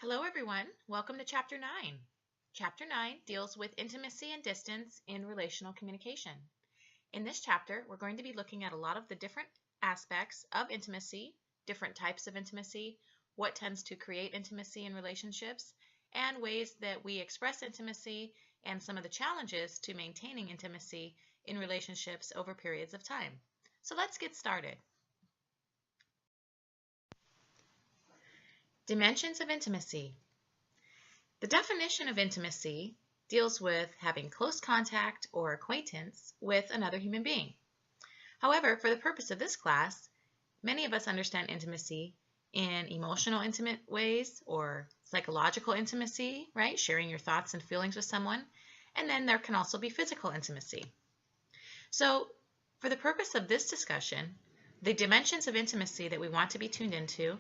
Hello everyone, welcome to Chapter 9. Chapter 9 deals with intimacy and distance in relational communication. In this chapter, we're going to be looking at a lot of the different aspects of intimacy, different types of intimacy, what tends to create intimacy in relationships, and ways that we express intimacy and some of the challenges to maintaining intimacy in relationships over periods of time. So let's get started. Dimensions of intimacy. The definition of intimacy deals with having close contact or acquaintance with another human being. However, for the purpose of this class, many of us understand intimacy in emotional intimate ways or psychological intimacy, right? Sharing your thoughts and feelings with someone. And then there can also be physical intimacy. So for the purpose of this discussion, the dimensions of intimacy that we want to be tuned into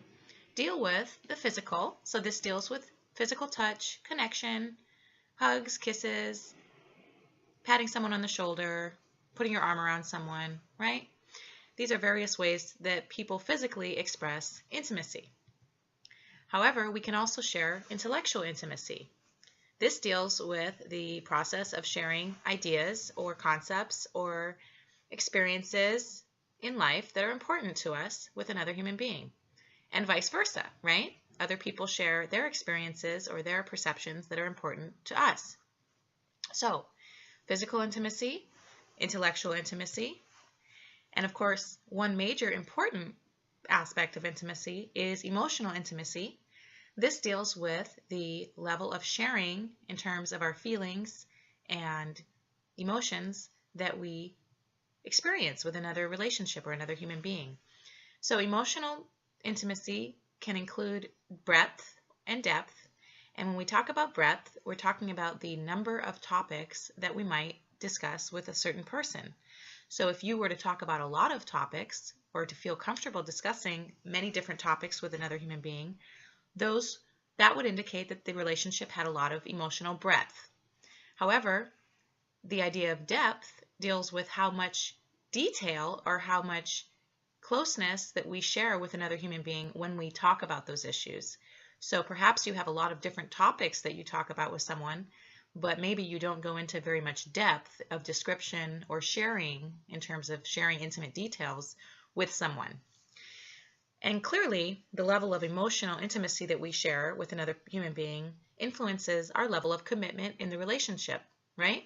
deal with the physical. So this deals with physical touch, connection, hugs, kisses, patting someone on the shoulder, putting your arm around someone, right? These are various ways that people physically express intimacy. However, we can also share intellectual intimacy. This deals with the process of sharing ideas or concepts or experiences in life that are important to us with another human being. And vice versa, right? Other people share their experiences or their perceptions that are important to us. So, physical intimacy, intellectual intimacy, and of course, one major important aspect of intimacy is emotional intimacy. This deals with the level of sharing in terms of our feelings and emotions that we experience with another relationship or another human being. So, emotional intimacy can include breadth and depth. And when we talk about breadth, we're talking about the number of topics that we might discuss with a certain person. So if you were to talk about a lot of topics or to feel comfortable discussing many different topics with another human being, that would indicate that the relationship had a lot of emotional breadth. However, the idea of depth deals with how much detail or how much closeness that we share with another human being when we talk about those issues. So perhaps you have a lot of different topics that you talk about with someone, but maybe you don't go into very much depth of description or sharing in terms of sharing intimate details with someone. And clearly, the level of emotional intimacy that we share with another human being influences our level of commitment in the relationship, right?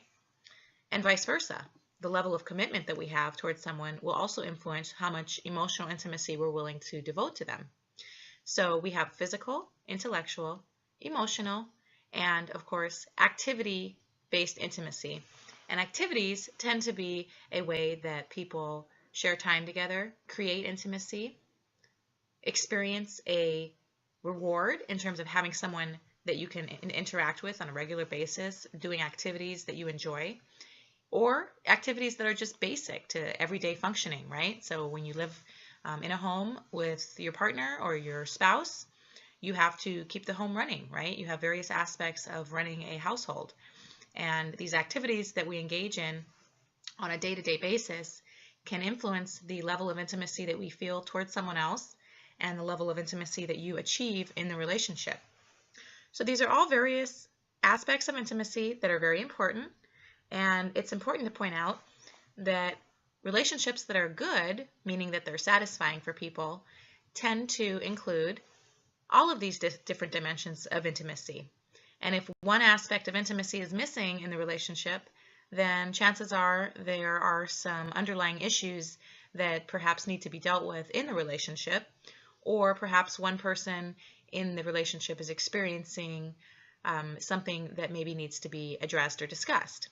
And vice versa. The level of commitment that we have towards someone will also influence how much emotional intimacy we're willing to devote to them. So we have physical, intellectual, emotional, and of course, activity-based intimacy. And activities tend to be a way that people share time together, create intimacy, experience a reward in terms of having someone that you can interact with on a regular basis, doing activities that you enjoy, or activities that are just basic to everyday functioning, right? So when you live in a home with your partner or your spouse, you have to keep the home running, right? You have various aspects of running a household. And these activities that we engage in on a day-to-day basis can influence the level of intimacy that we feel towards someone else and the level of intimacy that you achieve in the relationship. So these are all various aspects of intimacy that are very important. And it's important to point out that relationships that are good, meaning that they're satisfying for people, tend to include all of these different dimensions of intimacy. And if one aspect of intimacy is missing in the relationship, then chances are there are some underlying issues that perhaps need to be dealt with in the relationship, or perhaps one person in the relationship is experiencing something that maybe needs to be addressed or discussed.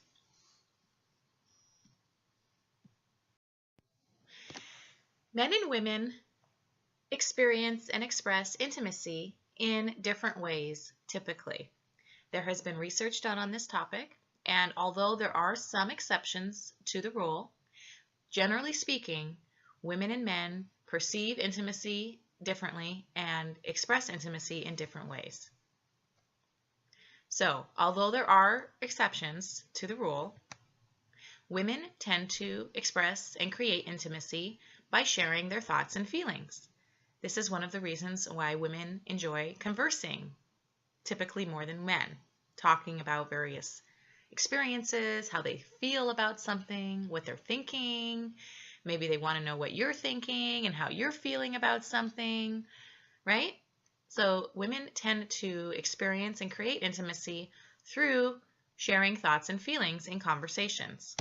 Men and women experience and express intimacy in different ways, typically. There has been research done on this topic, and although there are some exceptions to the rule, generally speaking, women and men perceive intimacy differently and express intimacy in different ways. So, although there are exceptions to the rule, women tend to express and create intimacy by sharing their thoughts and feelings. This is one of the reasons why women enjoy conversing typically more than men, talking about various experiences, how they feel about something, what they're thinking. Maybe they want to know what you're thinking and how you're feeling about something, right? So women tend to experience and create intimacy through sharing thoughts and feelings in conversations.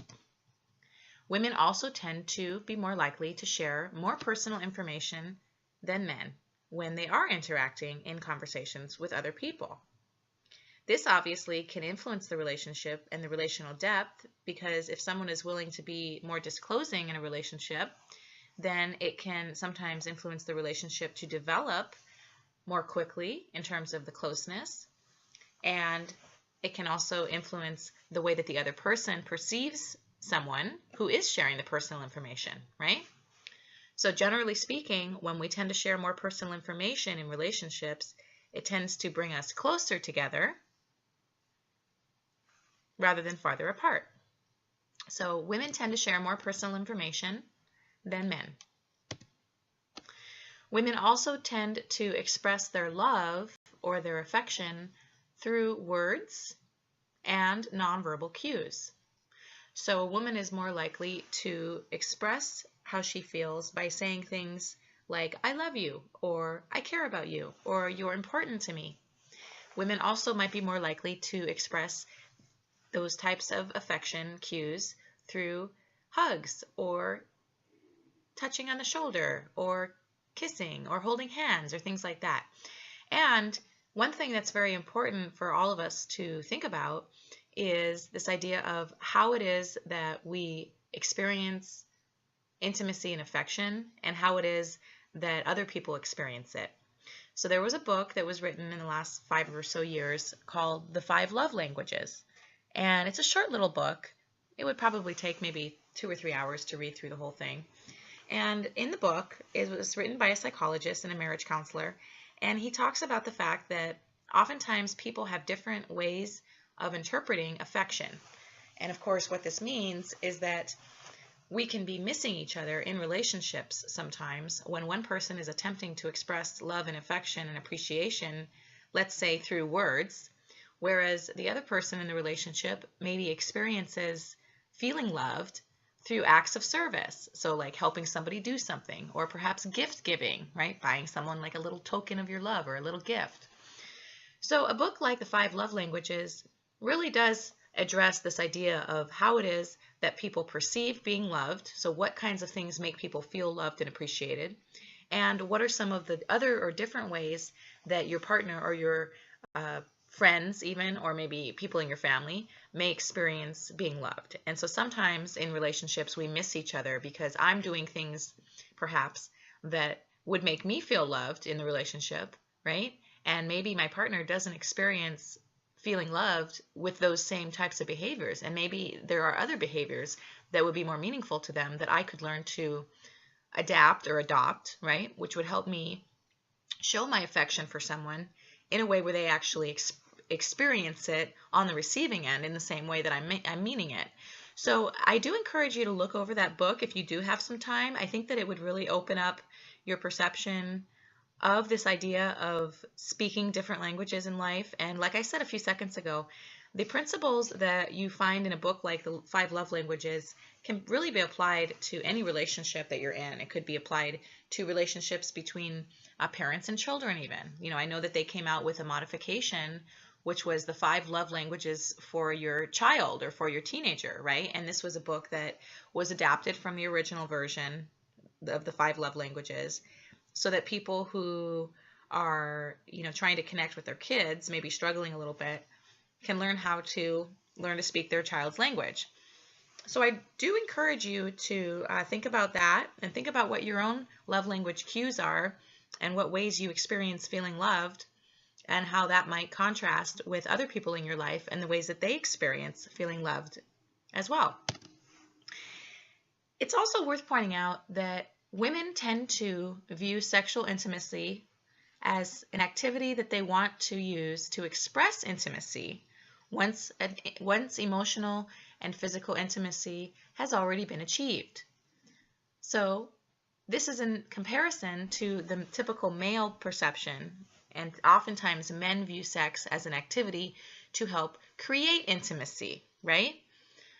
Women also tend to be more likely to share more personal information than men when they are interacting in conversations with other people. This obviously can influence the relationship and the relational depth, because if someone is willing to be more disclosing in a relationship, then it can sometimes influence the relationship to develop more quickly in terms of the closeness, and it can also influence the way that the other person perceives someone who is sharing the personal information, right? So generally speaking, when we tend to share more personal information in relationships, it tends to bring us closer together rather than farther apart. So women tend to share more personal information than men. Women also tend to express their love or their affection through words and nonverbal cues. So a woman is more likely to express how she feels by saying things like, I love you, or I care about you, or you're important to me. Women also might be more likely to express those types of affection cues through hugs, or touching on the shoulder, or kissing, or holding hands, or things like that. And one thing that's very important for all of us to think about is this idea of how it is that we experience intimacy and affection, and how it is that other people experience it. So there was a book that was written in the last 5 or so years called The 5 Love Languages. And it's a short little book. It would probably take maybe 2 or 3 hours to read through the whole thing. And in the book, it was written by a psychologist and a marriage counselor, and he talks about the fact that oftentimes people have different ways of interpreting affection. And of course, what this means is that we can be missing each other in relationships sometimes when one person is attempting to express love and affection and appreciation, let's say through words, whereas the other person in the relationship maybe experiences feeling loved through acts of service. So like helping somebody do something, or perhaps gift giving, right? Buying someone like a little token of your love or a little gift. So a book like The 5 Love Languages really does address this idea of how it is that people perceive being loved. So what kinds of things make people feel loved and appreciated? And what are some of the other or different ways that your partner or your friends even, or maybe people in your family, may experience being loved? And so sometimes in relationships we miss each other because I'm doing things perhaps that would make me feel loved in the relationship, right? And maybe my partner doesn't experience feeling loved with those same types of behaviors. And maybe there are other behaviors that would be more meaningful to them that I could learn to adapt or adopt, right? Which would help me show my affection for someone in a way where they actually experience it on the receiving end in the same way that I'm meaning it. So I do encourage you to look over that book if you do have some time. I think that it would really open up your perception of this idea of speaking different languages in life. And like I said a few seconds ago, the principles that you find in a book like The 5 Love Languages can really be applied to any relationship that you're in. It could be applied to relationships between parents and children even. You know, I know that they came out with a modification, which was The 5 Love Languages for your child or for your teenager, right? And this was a book that was adapted from the original version of The 5 Love Languages, so that people who are, trying to connect with their kids, maybe struggling a little bit, can learn how to speak their child's language. So I do encourage you to think about that and think about what your own love language cues are and what ways you experience feeling loved, and how that might contrast with other people in your life and the ways that they experience feeling loved as well. It's also worth pointing out that women tend to view sexual intimacy as an activity that they want to use to express intimacy once emotional and physical intimacy has already been achieved. So this is in comparison to the typical male perception And oftentimes men view sex as an activity to help create intimacy, right?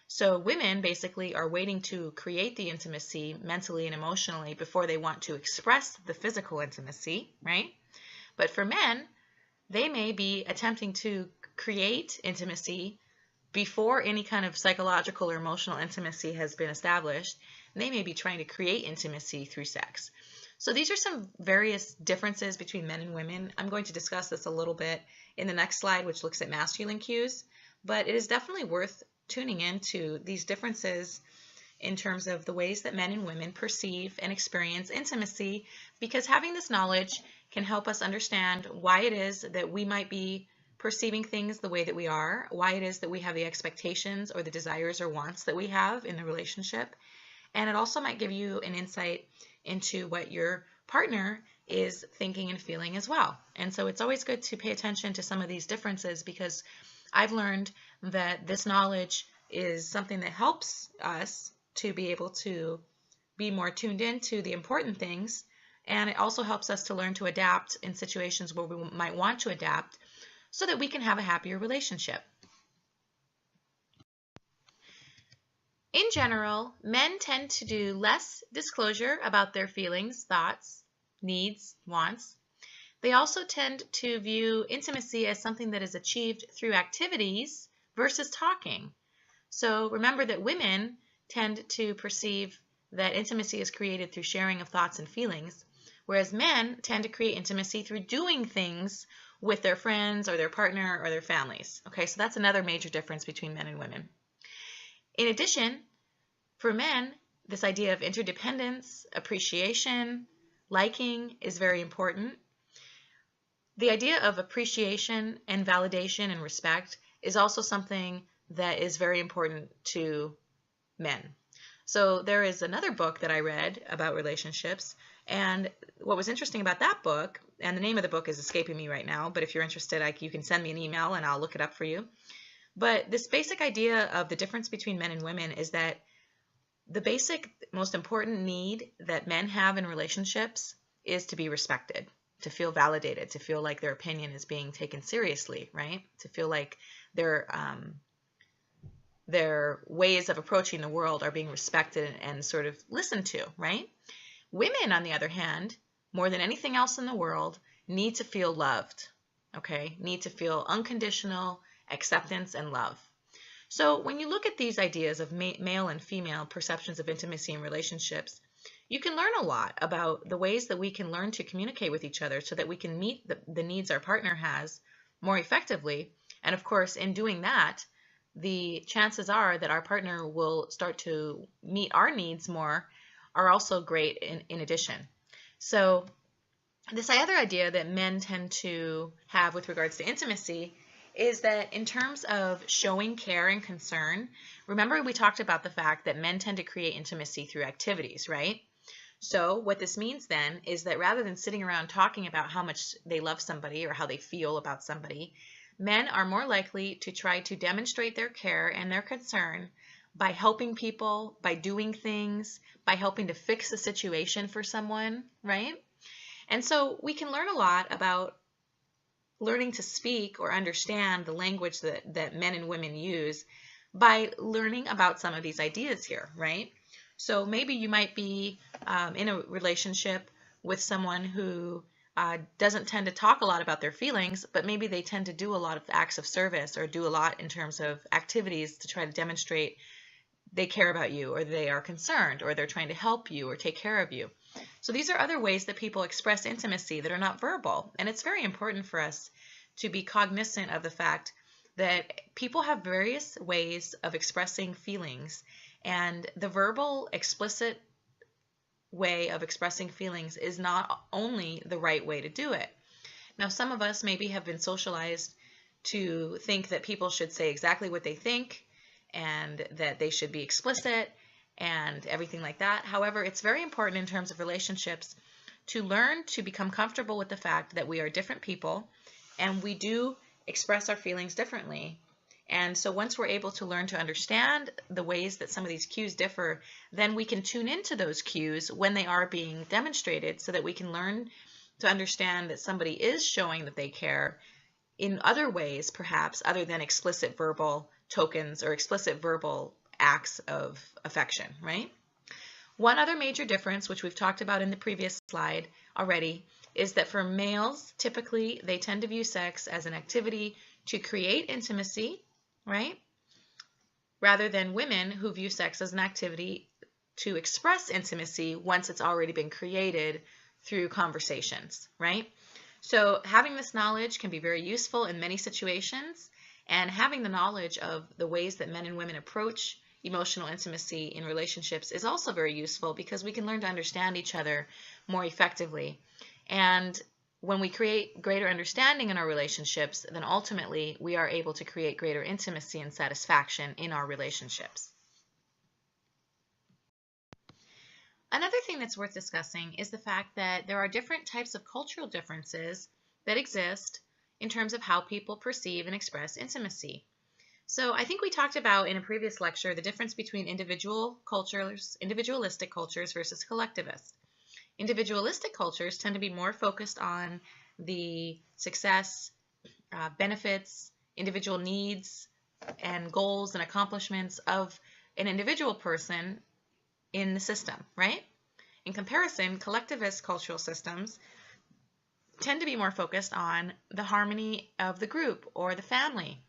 So women basically are waiting to create the intimacy mentally and emotionally before they want to express the physical intimacy, right? But for men, they may be attempting to create intimacy before any kind of psychological or emotional intimacy has been established. And they may be trying to create intimacy through sex. So these are some various differences between men and women. I'm going to discuss this a little bit in the next slide, which looks at masculine cues, but it is definitely worth tuning into these differences in terms of the ways that men and women perceive and experience intimacy, because having this knowledge can help us understand why it is that we might be perceiving things the way that we are, why it is that we have the expectations or the desires or wants that we have in the relationship. And it also might give you an insight into what your partner is thinking and feeling as well. And so it's always good to pay attention to some of these differences, because I've learned that this knowledge is something that helps us to be able to be more tuned into the important things. And it also helps us to learn to adapt in situations where we might want to adapt so that we can have a happier relationship. In general, men tend to do less disclosure about their feelings, thoughts, needs, wants. They also tend to view intimacy as something that is achieved through activities versus talking. So remember that women tend to perceive that intimacy is created through sharing of thoughts and feelings, whereas men tend to create intimacy through doing things with their friends or their partner or their families. Okay, so that's another major difference between men and women. In addition, for men, this idea of interdependence, appreciation, liking is very important. The idea of appreciation and validation and respect is also something that is very important to men. So there is another book that I read about relationships, and what was interesting about that book, and the name of the book is escaping me right now, but if you're interested, you can send me an email and I'll look it up for you. But this basic idea of the difference between men and women is that the basic, most important need that men have in relationships is to be respected, to feel validated, to feel like their opinion is being taken seriously, right? To feel like their ways of approaching the world are being respected and sort of listened to, right? Women, on the other hand, more than anything else in the world, need to feel loved, okay? Need to feel unconditional acceptance and love. So when you look at these ideas of male and female perceptions of intimacy in relationships, you can learn a lot about the ways that we can learn to communicate with each other so that we can meet the needs our partner has more effectively. And of course, in doing that, the chances are that our partner will start to meet our needs more are also great in addition. So this other idea that men tend to have with regards to intimacy is that in terms of showing care and concern, remember we talked about the fact that men tend to create intimacy through activities, right? So what this means then is that rather than sitting around talking about how much they love somebody or how they feel about somebody, men are more likely to try to demonstrate their care and their concern by helping people, by doing things, by helping to fix a situation for someone, right? And so we can learn a lot about learning to speak or understand the language that men and women use by learning about some of these ideas here, right? So maybe you might be in a relationship with someone who doesn't tend to talk a lot about their feelings, but maybe they tend to do a lot of acts of service or do a lot in terms of activities to try to demonstrate they care about you, or they are concerned, or they're trying to help you or take care of you. So these are other ways that people express intimacy that are not verbal. And it's very important for us to be cognizant of the fact that people have various ways of expressing feelings, and the verbal, explicit way of expressing feelings is not only the right way to do it. Now, some of us maybe have been socialized to think that people should say exactly what they think and that they should be explicit and everything like that. However, it's very important in terms of relationships to learn to become comfortable with the fact that we are different people and we do express our feelings differently. And so once we're able to learn to understand the ways that some of these cues differ, then we can tune into those cues when they are being demonstrated so that we can learn to understand that somebody is showing that they care in other ways, perhaps, other than explicit verbal tokens or explicit verbal acts of affection, right? One other major difference, which we've talked about in the previous slide already, is that for males, typically, they tend to view sex as an activity to create intimacy, right? Rather than women who view sex as an activity to express intimacy once it's already been created through conversations, right? So having this knowledge can be very useful in many situations, and having the knowledge of the ways that men and women approach emotional intimacy in relationships is also very useful because we can learn to understand each other more effectively. And when we create greater understanding in our relationships, then ultimately we are able to create greater intimacy and satisfaction in our relationships. Another thing that's worth discussing is the fact that there are different types of cultural differences that exist in terms of how people perceive and express intimacy. So I think we talked about in a previous lecture the difference between individualistic cultures versus collectivist. Individualistic cultures tend to be more focused on the success, benefits, individual needs, and goals and accomplishments of an individual person in the system, right? In comparison, collectivist cultural systems tend to be more focused on the harmony of the group or the family,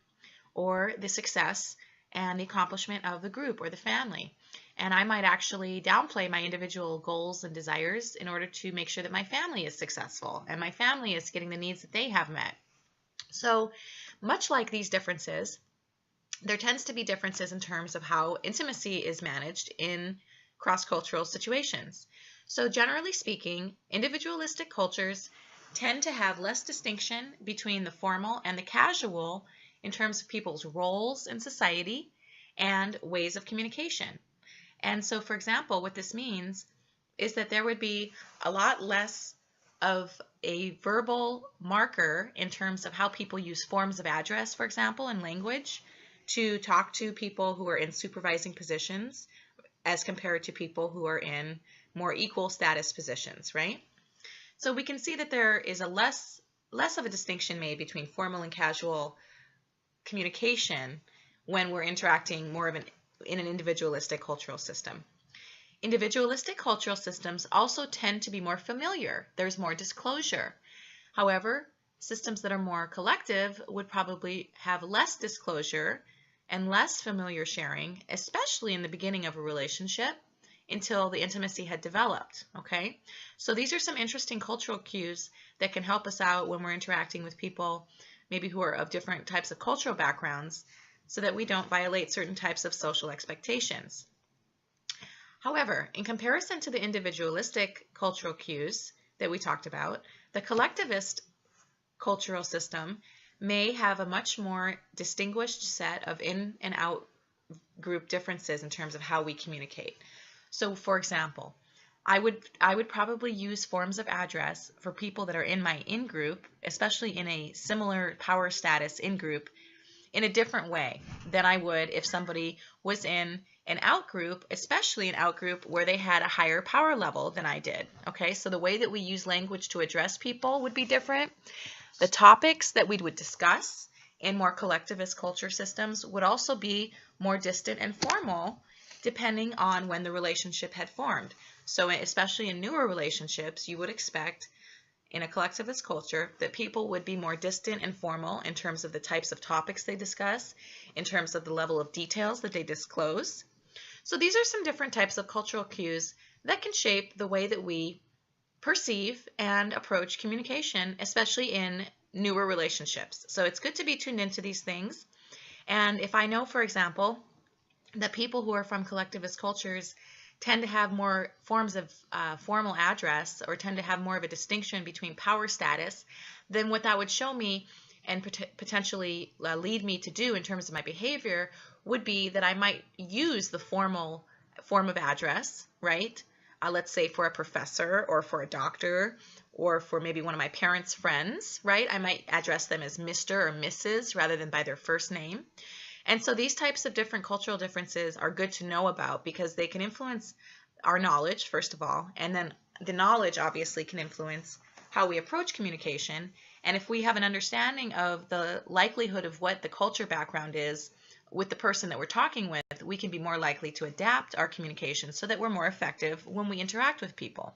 or the success and the accomplishment of the group or the family. And I might actually downplay my individual goals and desires in order to make sure that my family is successful and my family is getting the needs that they have met. So much like these differences, there tends to be differences in terms of how intimacy is managed in cross-cultural situations. So generally speaking, individualistic cultures tend to have less distinction between the formal and the casual in terms of people's roles in society and ways of communication. And so, for example, what this means is that there would be a lot less of a verbal marker in terms of how people use forms of address, for example, in language to talk to people who are in supervising positions as compared to people who are in more equal status positions, right? So we can see that there is a less of a distinction made between formal and casual communication when we're interacting more of in an individualistic cultural system. Individualistic cultural systems also tend to be more familiar. There's more disclosure. However, systems that are more collective would probably have less disclosure and less familiar sharing, especially in the beginning of a relationship until the intimacy had developed, okay? So these are some interesting cultural cues that can help us out when we're interacting with people maybe who are of different types of cultural backgrounds so that we don't violate certain types of social expectations. However, in comparison to the individualistic cultural cues that we talked about, the collectivist cultural system may have a much more distinguished set of in and out group differences in terms of how we communicate. So for example, I would probably use forms of address for people that are in my in-group, especially in a similar power status in-group, in a different way than I would if somebody was in an out-group, especially an out-group where they had a higher power level than I did. Okay, so the way that we use language to address people would be different. The topics that we would discuss in more collectivist culture systems would also be more distant and formal depending on when the relationship had formed. So especially in newer relationships, you would expect in a collectivist culture that people would be more distant and formal in terms of the types of topics they discuss, in terms of the level of details that they disclose. So these are some different types of cultural cues that can shape the way that we perceive and approach communication, especially in newer relationships. So it's good to be tuned into these things. And if I know, for example, that people who are from collectivist cultures tend to have more forms of formal address or tend to have more of a distinction between power status, then what that would show me and potentially lead me to do in terms of my behavior would be that I might use the formal form of address, right? Let's say for a professor or for a doctor or for maybe one of my parents' friends, right? I might address them as Mr. or Mrs. rather than by their first name. And so these types of different cultural differences are good to know about because they can influence our knowledge, first of all, and then the knowledge obviously can influence how we approach communication. And if we have an understanding of the likelihood of what the culture background is with the person that we're talking with, we can be more likely to adapt our communication so that we're more effective when we interact with people.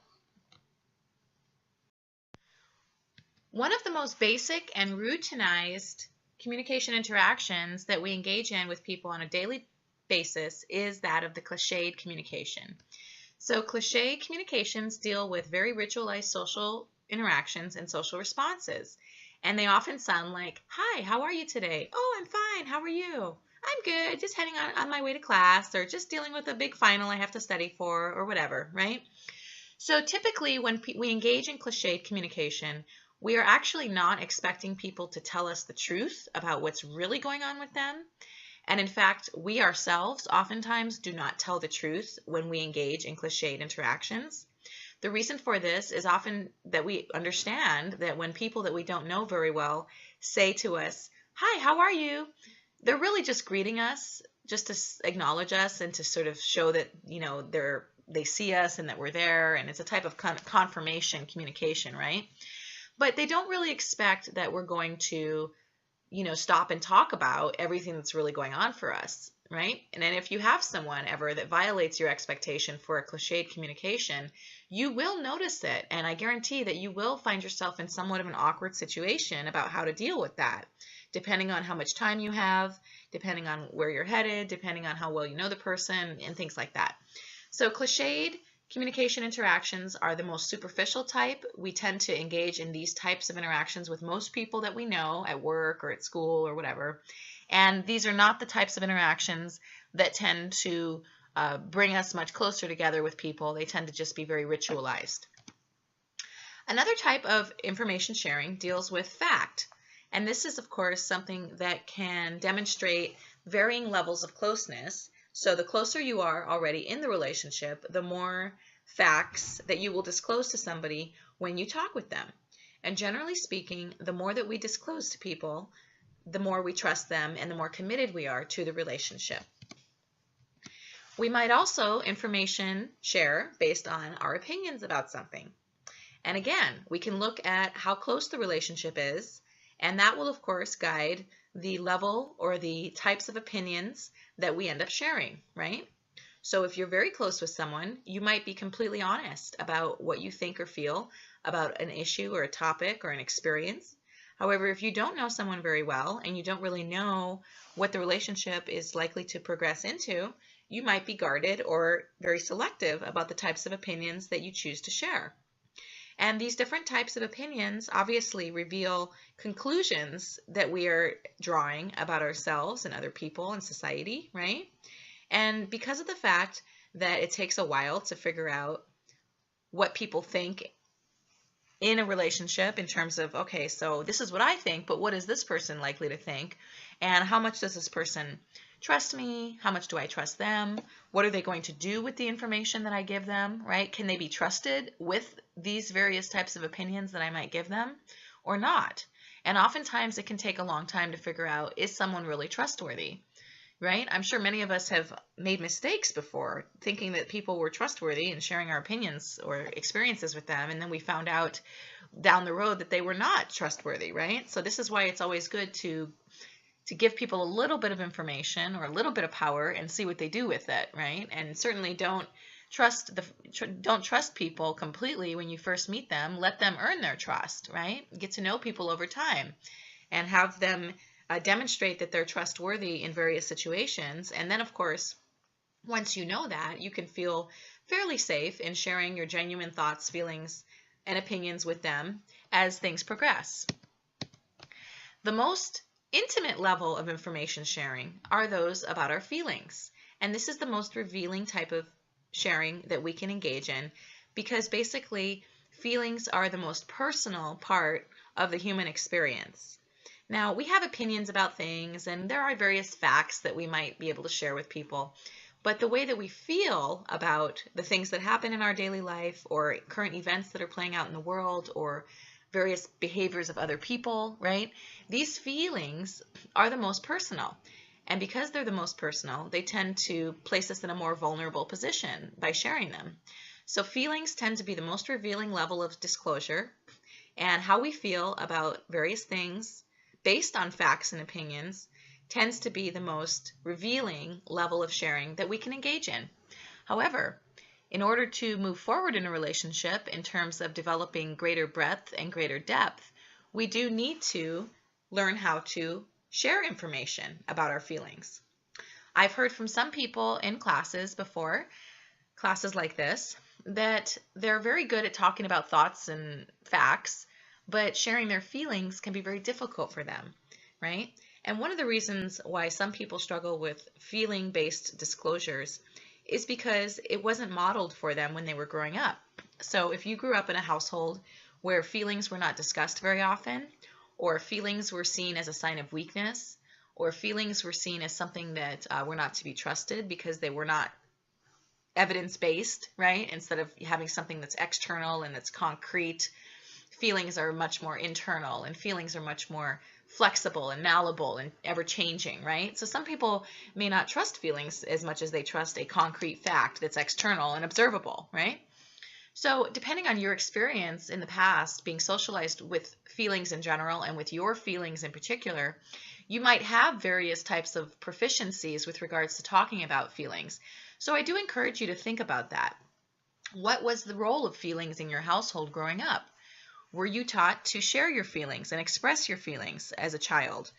One of the most basic and routinized communication interactions that we engage in with people on a daily basis is that of the cliched communication. So cliche communications deal with very ritualized social interactions and social responses. And they often sound like, "Hi, how are you today?" "Oh, I'm fine. How are you?" "I'm good. Just heading on my way to class," or "just dealing with a big final I have to study for," or whatever, right? So typically when we engage in cliched communication, we are actually not expecting people to tell us the truth about what's really going on with them. And in fact, we ourselves oftentimes do not tell the truth when we engage in cliched interactions. The reason for this is often that we understand that when people that we don't know very well say to us, "Hi, how are you?" they're really just greeting us, just to acknowledge us and to sort of show that, they see us and that we're there, and it's a type of confirmation communication, right? But they don't really expect that we're going to stop and talk about everything that's really going on for us, right? And then if you have someone ever that violates your expectation for a cliched communication, you will notice it. And I guarantee that you will find yourself in somewhat of an awkward situation about how to deal with that, depending on how much time you have, depending on where you're headed, depending on how well you know the person, and things like that. So cliched communication interactions are the most superficial type. We tend to engage in these types of interactions with most people that we know at work or at school or whatever. And these are not the types of interactions that tend to bring us much closer together with people. They tend to just be very ritualized. Another type of information sharing deals with fact. And this is, of course, something that can demonstrate varying levels of closeness. So the closer you are already in the relationship, the more facts that you will disclose to somebody when you talk with them. And generally speaking, the more that we disclose to people, the more we trust them and the more committed we are to the relationship. We might also information share based on our opinions about something. And again, we can look at how close the relationship is, and that will, of course, guide the level or the types of opinions that we end up sharing, right? So if you're very close with someone, you might be completely honest about what you think or feel about an issue or a topic or an experience. However, if you don't know someone very well and you don't really know what the relationship is likely to progress into, you might be guarded or very selective about the types of opinions that you choose to share. And these different types of opinions obviously reveal conclusions that we are drawing about ourselves and other people and society, right? And because of the fact that it takes a while to figure out what people think in a relationship in terms of, okay, so this is what I think, but what is this person likely to think? And how much does this person trust me? How much do I trust them? What are they going to do with the information that I give them, right? Can they be trusted with these various types of opinions that I might give them or not? And oftentimes it can take a long time to figure out, is someone really trustworthy, right? I'm sure many of us have made mistakes before thinking that people were trustworthy and sharing our opinions or experiences with them, and then we found out down the road that they were not trustworthy, right? So this is why it's always good to give people a little bit of information or a little bit of power and see what they do with it, right? And certainly don't trust people completely when you first meet them. Let them earn their trust, right? Get to know people over time and have them demonstrate that they're trustworthy in various situations. And then, of course, once you know that, you can feel fairly safe in sharing your genuine thoughts, feelings, and opinions with them as things progress. The most intimate level of information sharing are those about our feelings. And this is the most revealing type of sharing that we can engage in, because basically feelings are the most personal part of the human experience. Now, we have opinions about things, and there are various facts that we might be able to share with people, but the way that we feel about the things that happen in our daily life or current events that are playing out in the world or various behaviors of other people, right? These feelings are the most personal. And because they're the most personal, they tend to place us in a more vulnerable position by sharing them. So feelings tend to be the most revealing level of disclosure. and how we feel about various things based on facts and opinions tends to be the most revealing level of sharing that we can engage in. However, in order to move forward in a relationship in terms of developing greater breadth and greater depth, we do need to learn how to share information about our feelings. I've heard from some people in classes before, classes like this, that they're very good at talking about thoughts and facts, but sharing their feelings can be very difficult for them, right? And one of the reasons why some people struggle with feeling-based disclosures is because it wasn't modeled for them when they were growing up. So if you grew up in a household where feelings were not discussed very often, or feelings were seen as a sign of weakness, or feelings were seen as something that were not to be trusted because they were not evidence-based, right? Instead of having something that's external and that's concrete, feelings are much more internal, and feelings are much more flexible and malleable and ever-changing, right? So some people may not trust feelings as much as they trust a concrete fact that's external and observable, right? So depending on your experience in the past being socialized with feelings in general and with your feelings in particular, you might have various types of proficiencies with regards to talking about feelings. So I do encourage you to think about that. What was the role of feelings in your household growing up? Were you taught to share your feelings and express your feelings as a child?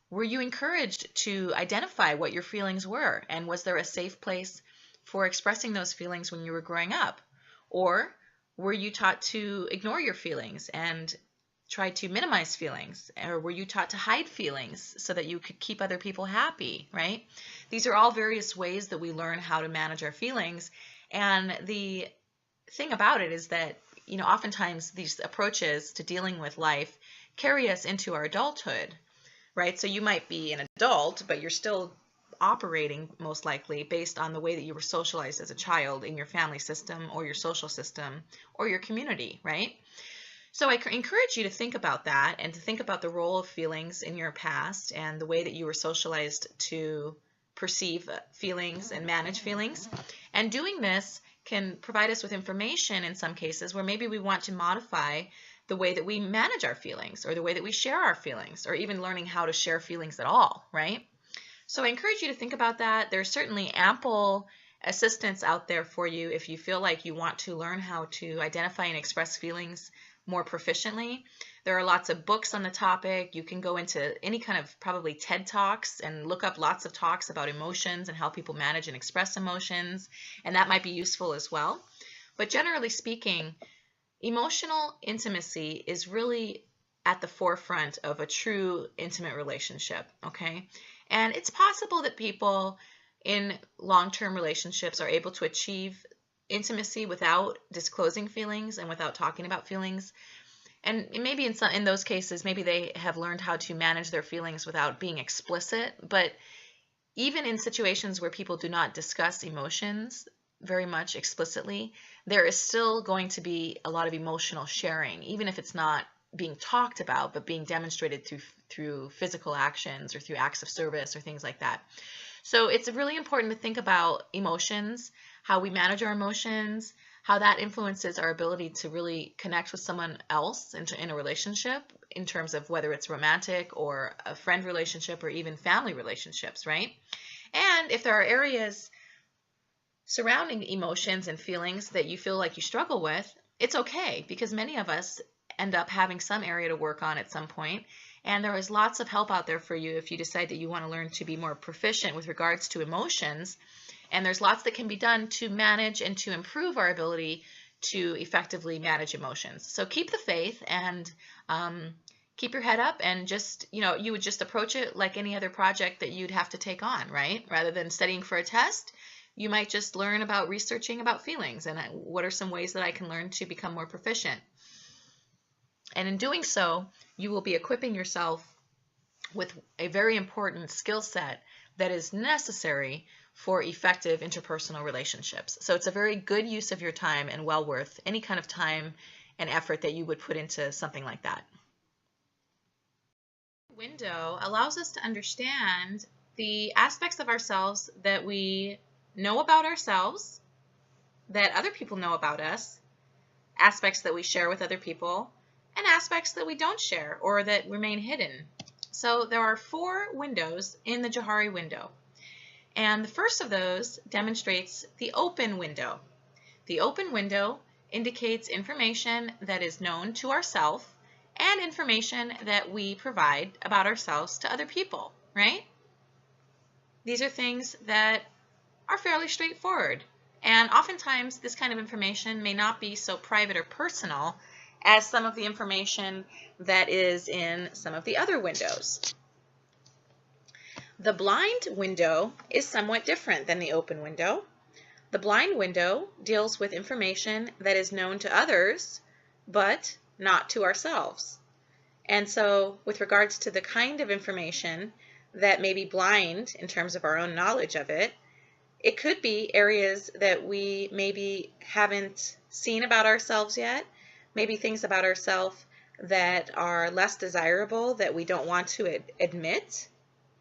Were you encouraged to identify what your feelings were? And was there a safe place for expressing those feelings when you were growing up? Or were you taught to ignore your feelings and try to minimize feelings? Or were you taught to hide feelings so that you could keep other people happy, right? These are all various ways that we learn how to manage our feelings. And the thing about it is that, oftentimes these approaches to dealing with life carry us into our adulthood, right? So you might be an adult, but you're still operating most likely based on the way that you were socialized as a child in your family system or your social system or your community, right? So I encourage you to think about that and to think about the role of feelings in your past and the way that you were socialized to perceive feelings and manage feelings. And doing this can provide us with information in some cases where maybe we want to modify the way that we manage our feelings or the way that we share our feelings or even learning how to share feelings at all, right? So I encourage you to think about that. There's certainly ample assistance out there for you if you feel like you want to learn how to identify and express feelings more proficiently. There are lots of books on the topic. You can go into any kind of probably TED Talks and look up lots of talks about emotions and how people manage and express emotions, and that might be useful as well. But generally speaking, emotional intimacy is really at the forefront of a true intimate relationship, okay? And it's possible that people in long-term relationships are able to achieve intimacy without disclosing feelings and without talking about feelings. And maybe in those cases, maybe they have learned how to manage their feelings without being explicit. But even in situations where people do not discuss emotions very much explicitly, there is still going to be a lot of emotional sharing, even if it's not being talked about, but being demonstrated through physical actions or through acts of service or things like that. So it's really important to think about emotions, how we manage our emotions, how that influences our ability to really connect with someone else in a relationship in terms of whether it's romantic or a friend relationship or even family relationships, right? And if there are areas surrounding emotions and feelings that you feel like you struggle with, it's okay, because many of us end up having some area to work on at some point. And there is lots of help out there for you if you decide that you want to learn to be more proficient with regards to emotions. And there's lots that can be done to manage and to improve our ability to effectively manage emotions. So keep the faith and keep your head up, and just, you would just approach it like any other project that you'd have to take on, right? Rather than studying for a test, you might just learn about researching about feelings and what are some ways that I can learn to become more proficient. And in doing so, you will be equipping yourself with a very important skill set that is necessary for effective interpersonal relationships. So it's a very good use of your time and well worth any kind of time and effort that you would put into something like that. Window allows us to understand the aspects of ourselves that we know about ourselves, that other people know about us, aspects that we share with other people, and aspects that we don't share or that remain hidden. So there are 4 windows in the Johari window. And the first of those demonstrates the open window. The open window indicates information that is known to ourselves and information that we provide about ourselves to other people, right? These are things that are fairly straightforward. And oftentimes this kind of information may not be so private or personal as some of the information that is in some of the other windows. The blind window is somewhat different than the open window. The blind window deals with information that is known to others, but not to ourselves. And so with regards to the kind of information that may be blind in terms of our own knowledge of it, it could be areas that we maybe haven't seen about ourselves yet, maybe things about ourselves that are less desirable that we don't want to admit,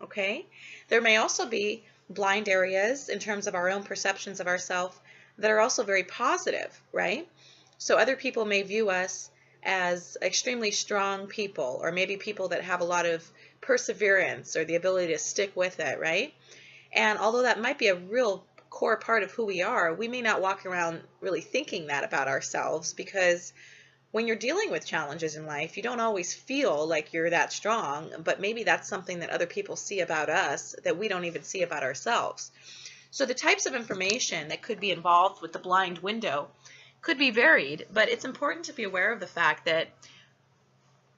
okay? There may also be blind areas in terms of our own perceptions of ourselves that are also very positive, right? So other people may view us as extremely strong people, or maybe people that have a lot of perseverance or the ability to stick with it, right? And although that might be a real core part of who we are, we may not walk around really thinking that about ourselves, because when you're dealing with challenges in life, you don't always feel like you're that strong, but maybe that's something that other people see about us that we don't even see about ourselves. So the types of information that could be involved with the blind window could be varied, but it's important to be aware of the fact that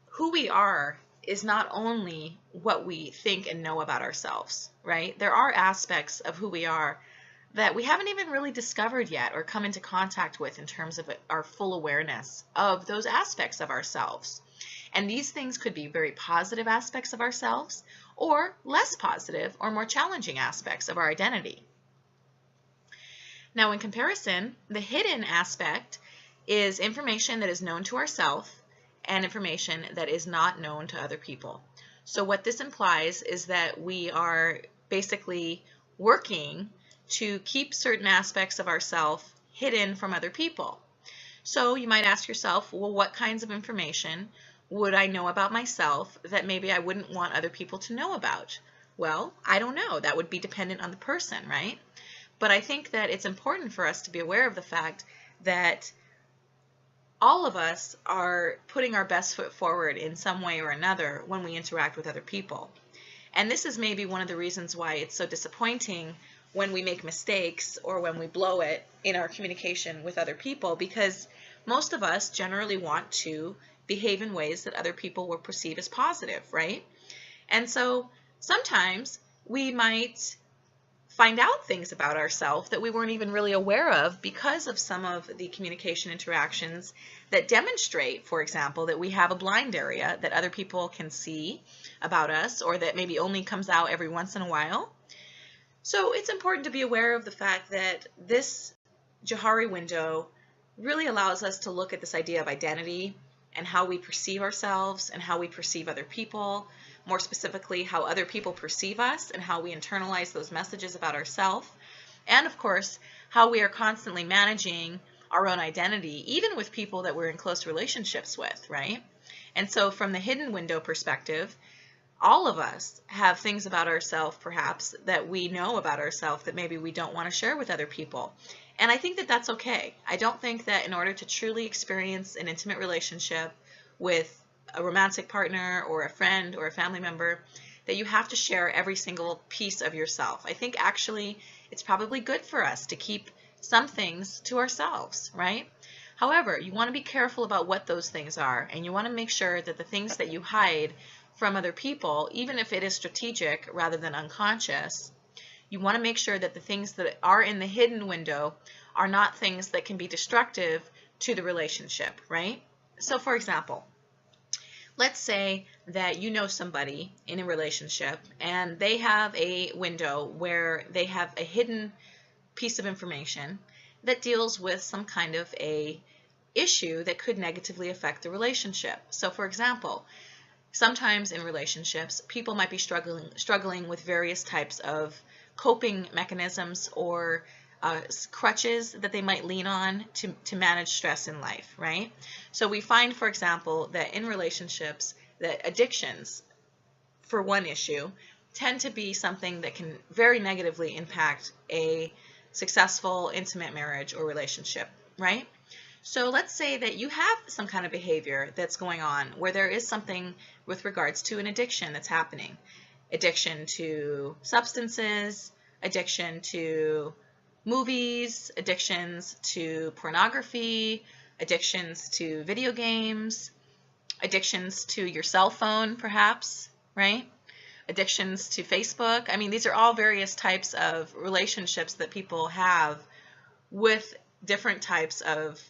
who we are is not only what we think and know about ourselves, right? There are aspects of who we are that we haven't even really discovered yet or come into contact with in terms of our full awareness of those aspects of ourselves. And these things could be very positive aspects of ourselves or less positive or more challenging aspects of our identity. Now, in comparison, the hidden aspect is information that is known to ourselves and information that is not known to other people. So what this implies is that we are basically working to keep certain aspects of ourselves hidden from other people. So you might ask yourself, well, what kinds of information would I know about myself that maybe I wouldn't want other people to know about? Well, I don't know. That would be dependent on the person, right? But I think that it's important for us to be aware of the fact that all of us are putting our best foot forward in some way or another when we interact with other people. And this is maybe one of the reasons why it's so disappointing when we make mistakes or when we blow it in our communication with other people, because most of us generally want to behave in ways that other people will perceive as positive, right? And so sometimes we might find out things about ourselves that we weren't even really aware of because of some of the communication interactions that demonstrate, for example, that we have a blind area that other people can see about us, or that maybe only comes out every once in a while. So it's important to be aware of the fact that this Johari window really allows us to look at this idea of identity and how we perceive ourselves and how we perceive other people, more specifically how other people perceive us and how we internalize those messages about ourselves, and of course how we are constantly managing our own identity even with people that we're in close relationships with, right? And so from the hidden window perspective, all of us have things about ourselves perhaps that we know about ourselves that maybe we don't want to share with other people. And I think that that's okay. I don't think that in order to truly experience an intimate relationship with a romantic partner or a friend or a family member, that you have to share every single piece of yourself. I think actually it's probably good for us to keep some things to ourselves, right? However, you want to be careful about what those things are, and you want to make sure that the things that you hide from other people, even if it is strategic rather than unconscious, you want to make sure that the things that are in the hidden window are not things that can be destructive to the relationship, right? So for example, let's say that you know somebody in a relationship and they have a window where they have a hidden piece of information that deals with some kind of a issue that could negatively affect the relationship. So for example, sometimes in relationships, people might be struggling with various types of coping mechanisms or crutches that they might lean on to manage stress in life, right? So we find, for example, that in relationships, that addictions, for one issue, tend to be something that can very negatively impact a successful, intimate marriage or relationship, right? So let's say that you have some kind of behavior that's going on where there is something with regards to an addiction that's happening. Addiction to substances, addiction to movies, addictions to pornography, addictions to video games, addictions to your cell phone, perhaps, right? Addictions to Facebook. I mean, these are all various types of relationships that people have with different types of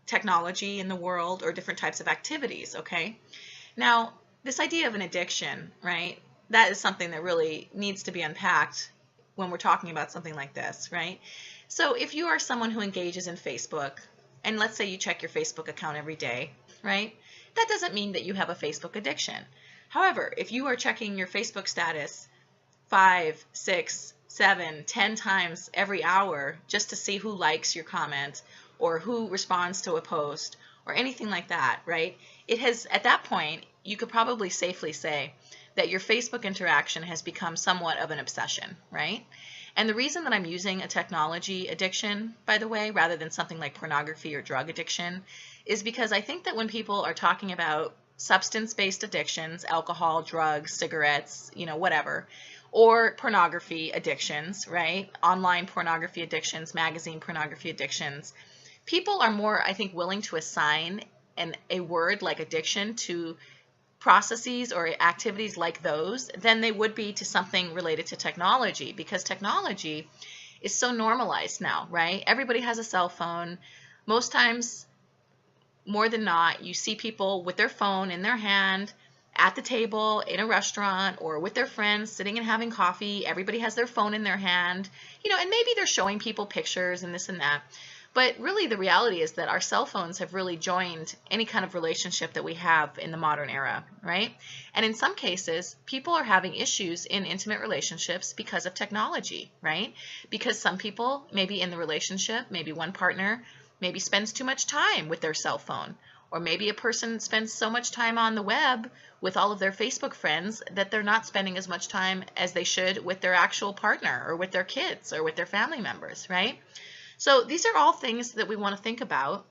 technology in the world or different types of activities, okay? Now, this idea of an addiction, right, that is something that really needs to be unpacked when we're talking about something like this, right? So if you are someone who engages in Facebook, and let's say you check your Facebook account every day, right, that doesn't mean that you have a Facebook addiction. However, if you are checking your Facebook status 5, 6, 7, 10 times every hour just to see who likes your comment or who responds to a post or anything like that, right? It has, at that point, you could probably safely say that your Facebook interaction has become somewhat of an obsession, right? And the reason that I'm using a technology addiction, by the way, rather than something like pornography or drug addiction, is because I think that when people are talking about substance-based addictions, alcohol, drugs, cigarettes, you know, whatever, or pornography addictions, right? Online pornography addictions, magazine pornography addictions, people are more, I think, willing to assign a word like addiction to processes or activities like those than they would be to something related to technology, because technology is so normalized now, right? Everybody has a cell phone. Most times, more than not, you see people with their phone in their hand at the table in a restaurant or with their friends sitting and having coffee. Everybody has their phone in their hand, you know, and maybe they're showing people pictures and this and that. But really the reality is that our cell phones have really joined any kind of relationship that we have in the modern era, right? And in some cases, people are having issues in intimate relationships because of technology, right? Because some people, maybe in the relationship, maybe one partner maybe spends too much time with their cell phone, or maybe a person spends so much time on the web with all of their Facebook friends that they're not spending as much time as they should with their actual partner or with their kids or with their family members, right? So these are all things that we want to think about,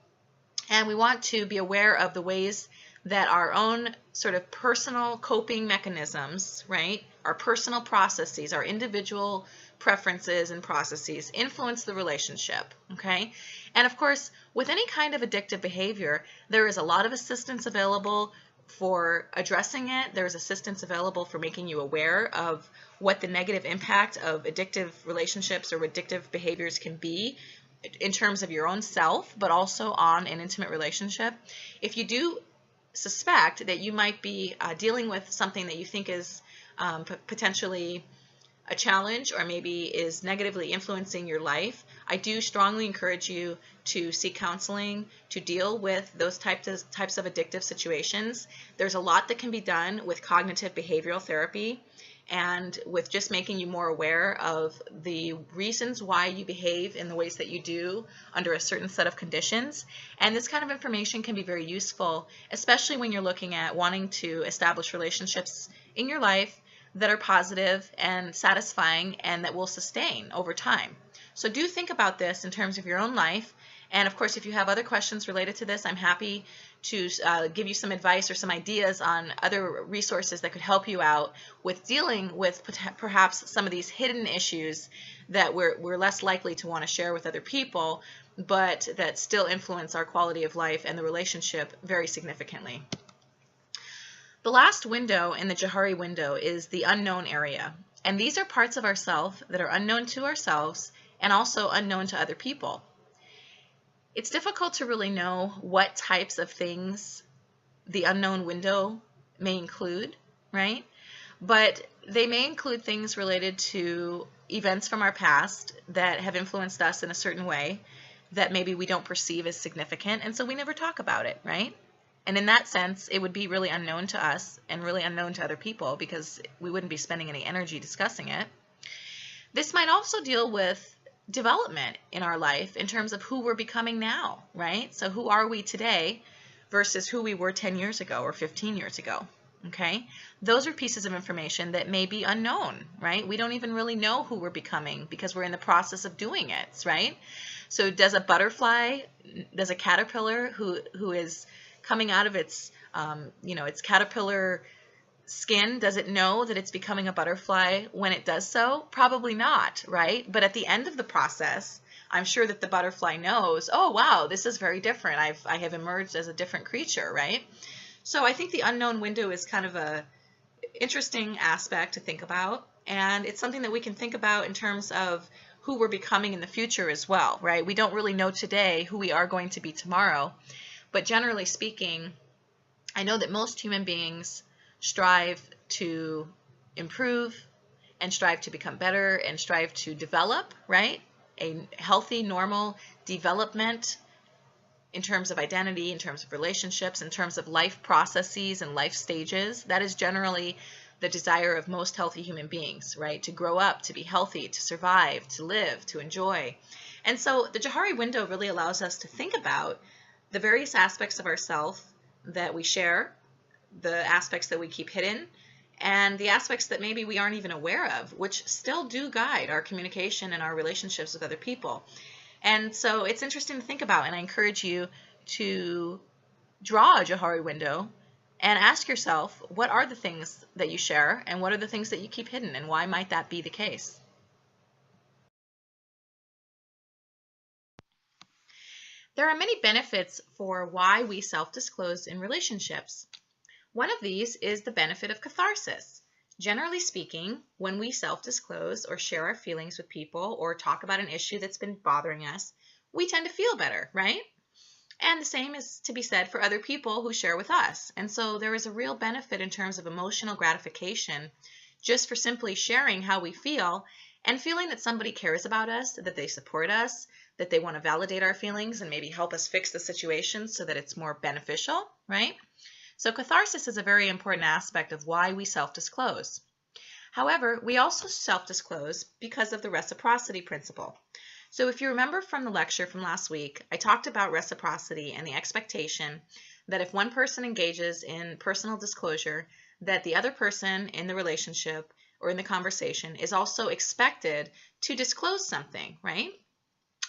and we want to be aware of the ways that our own sort of personal coping mechanisms, right, our personal processes, our individual preferences and processes influence the relationship, okay? And of course, with any kind of addictive behavior, there is a lot of assistance available for addressing it. There's assistance available for making you aware of what the negative impact of addictive relationships or addictive behaviors can be in terms of your own self, but also on an intimate relationship. If you do suspect that you might be dealing with something that you think is potentially a challenge or maybe is negatively influencing your life, I do strongly encourage you to seek counseling to deal with those types of addictive situations. There's a lot that can be done with cognitive behavioral therapy and with just making you more aware of the reasons why you behave in the ways that you do under a certain set of conditions. And this kind of information can be very useful, especially when you're looking at wanting to establish relationships in your life that are positive and satisfying and that will sustain over time. So do think about this in terms of your own life. And of course, if you have other questions related to this, I'm happy to give you some advice or some ideas on other resources that could help you out with dealing with perhaps some of these hidden issues that we're less likely to want to share with other people, but that still influence our quality of life and the relationship very significantly. The last window in the Johari window is the unknown area. And these are parts of ourselves that are unknown to ourselves and also unknown to other people. It's difficult to really know what types of things the unknown window may include, right? But they may include things related to events from our past that have influenced us in a certain way that maybe we don't perceive as significant, and so we never talk about it, right? And in that sense, it would be really unknown to us and really unknown to other people because we wouldn't be spending any energy discussing it. This might also deal with development in our life in terms of who we're becoming now, right? So who are we today versus who we were 10 years ago or 15 years ago, okay? Those are pieces of information that may be unknown, right? We don't even really know who we're becoming because we're in the process of doing it, right? So does a butterfly, does a caterpillar who is coming out of its, its caterpillar skin, does it know that it's becoming a butterfly when it does so? Probably not, right? But at the end of the process, I'm sure that the butterfly knows, oh, wow, this is very different. I have emerged as a different creature, right? So I think the unknown window is kind of a interesting aspect to think about. And it's something that we can think about in terms of who we're becoming in the future as well, right? We don't really know today who we are going to be tomorrow. But generally speaking, I know that most human beings strive to improve and strive to become better and strive to develop, right? A healthy, normal development in terms of identity, in terms of relationships, in terms of life processes and life stages. That is generally the desire of most healthy human beings, right? To grow up, to be healthy, to survive, to live, to enjoy. And so the Johari window really allows us to think about the various aspects of ourself that we share, the aspects that we keep hidden, and the aspects that maybe we aren't even aware of, which still do guide our communication and our relationships with other people. And so it's interesting to think about, and I encourage you to draw a Johari window and ask yourself, what are the things that you share and what are the things that you keep hidden, and why might that be the case? There are many benefits for why we self-disclose in relationships. One of these is the benefit of catharsis. Generally speaking, when we self-disclose or share our feelings with people or talk about an issue that's been bothering us, we tend to feel better, right? And the same is to be said for other people who share with us. And so there is a real benefit in terms of emotional gratification just for simply sharing how we feel and feeling that somebody cares about us, that they support us, that they want to validate our feelings and maybe help us fix the situation so that it's more beneficial, right? So catharsis is a very important aspect of why we self-disclose. However, we also self-disclose because of the reciprocity principle. So if you remember from the lecture from last week, I talked about reciprocity and the expectation that if one person engages in personal disclosure, that the other person in the relationship or in the conversation is also expected to disclose something, right?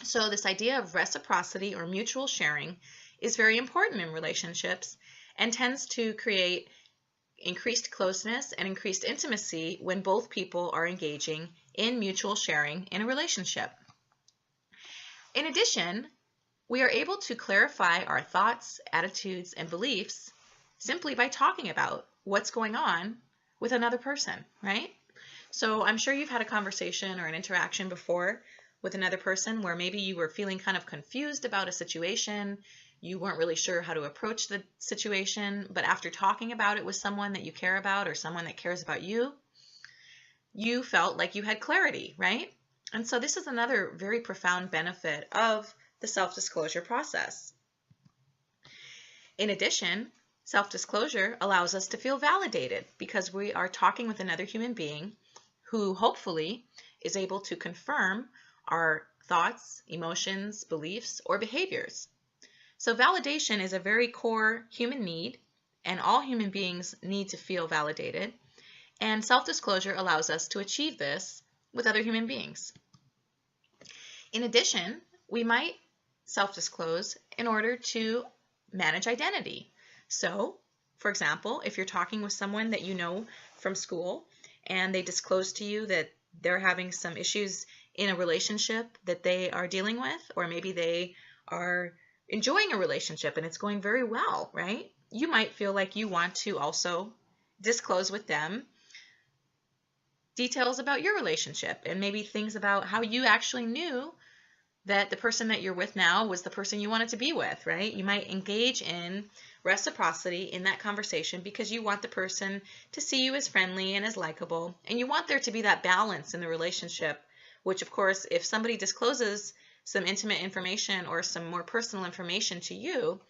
So this idea of reciprocity or mutual sharing is very important in relationships and tends to create increased closeness and increased intimacy when both people are engaging in mutual sharing in a relationship. In addition, we are able to clarify our thoughts, attitudes, and beliefs simply by talking about what's going on with another person, right? So I'm sure you've had a conversation or an interaction before with another person where maybe you were feeling kind of confused about a situation, you weren't really sure how to approach the situation, but after talking about it with someone that you care about or someone that cares about you, you felt like you had clarity, right? And so this is another very profound benefit of the self-disclosure process. In addition, self-disclosure allows us to feel validated because we are talking with another human being who hopefully is able to confirm our thoughts, emotions, beliefs, or behaviors. So validation is a very core human need, and all human beings need to feel validated, and self-disclosure allows us to achieve this with other human beings. In addition, we might self-disclose in order to manage identity. So, for example, if you're talking with someone that you know from school and they disclose to you that they're having some issues in a relationship that they are dealing with, or maybe they are enjoying a relationship and it's going very well, right? You might feel like you want to also disclose with them details about your relationship and maybe things about how you actually knew that the person that you're with now was the person you wanted to be with, right? You might engage in reciprocity in that conversation because you want the person to see you as friendly and as likable, and you want there to be that balance in the relationship, which of course, if somebody discloses some intimate information or some more personal information to you,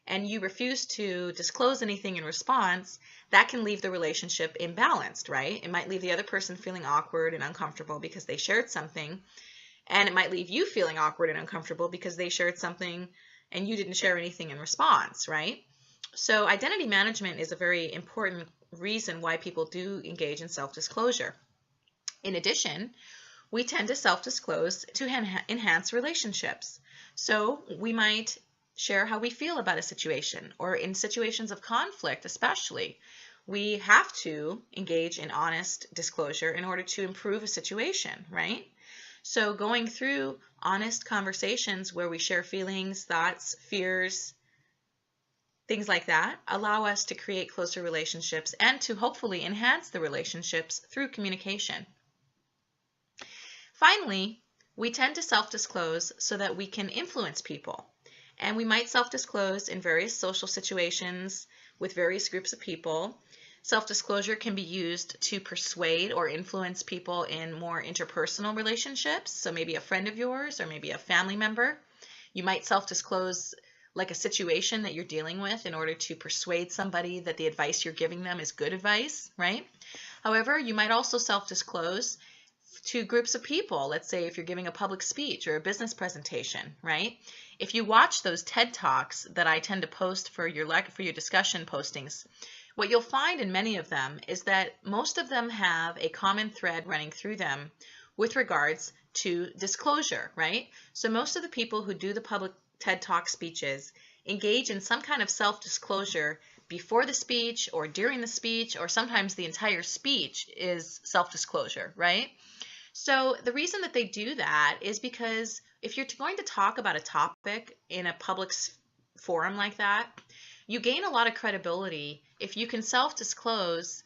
and you refuse to disclose anything in response, that can leave the relationship imbalanced, right? It might leave the other person feeling awkward and uncomfortable because they shared something, And it might leave you feeling awkward and uncomfortable because they shared something and you didn't share anything in response, right? So identity management is a very important reason why people do engage in self-disclosure. In addition, we tend to self-disclose to enhance relationships. So we might share how we feel about a situation, or in situations of conflict especially, we have to engage in honest disclosure in order to improve a situation, right? So going through honest conversations where we share feelings, thoughts, fears, things like that, allow us to create closer relationships and to hopefully enhance the relationships through communication. Finally, we tend to self-disclose so that we can influence people. And we might self-disclose in various social situations with various groups of people. Self-disclosure can be used to persuade or influence people in more interpersonal relationships. So maybe a friend of yours or maybe a family member. You might self-disclose like a situation that you're dealing with in order to persuade somebody that the advice you're giving them is good advice, right? However, you might also self-disclose to groups of people. Let's say if you're giving a public speech or a business presentation, right? If you watch those TED Talks that I tend to post for your discussion postings, what you'll find in many of them is that most of them have a common thread running through them with regards to disclosure, right? So most of the people who do the public TED Talk speeches engage in some kind of self-disclosure before the speech or during the speech, or sometimes the entire speech is self-disclosure, right? So the reason that they do that is because if you're going to talk about a topic in a public forum like that, you gain a lot of credibility if you can self-disclose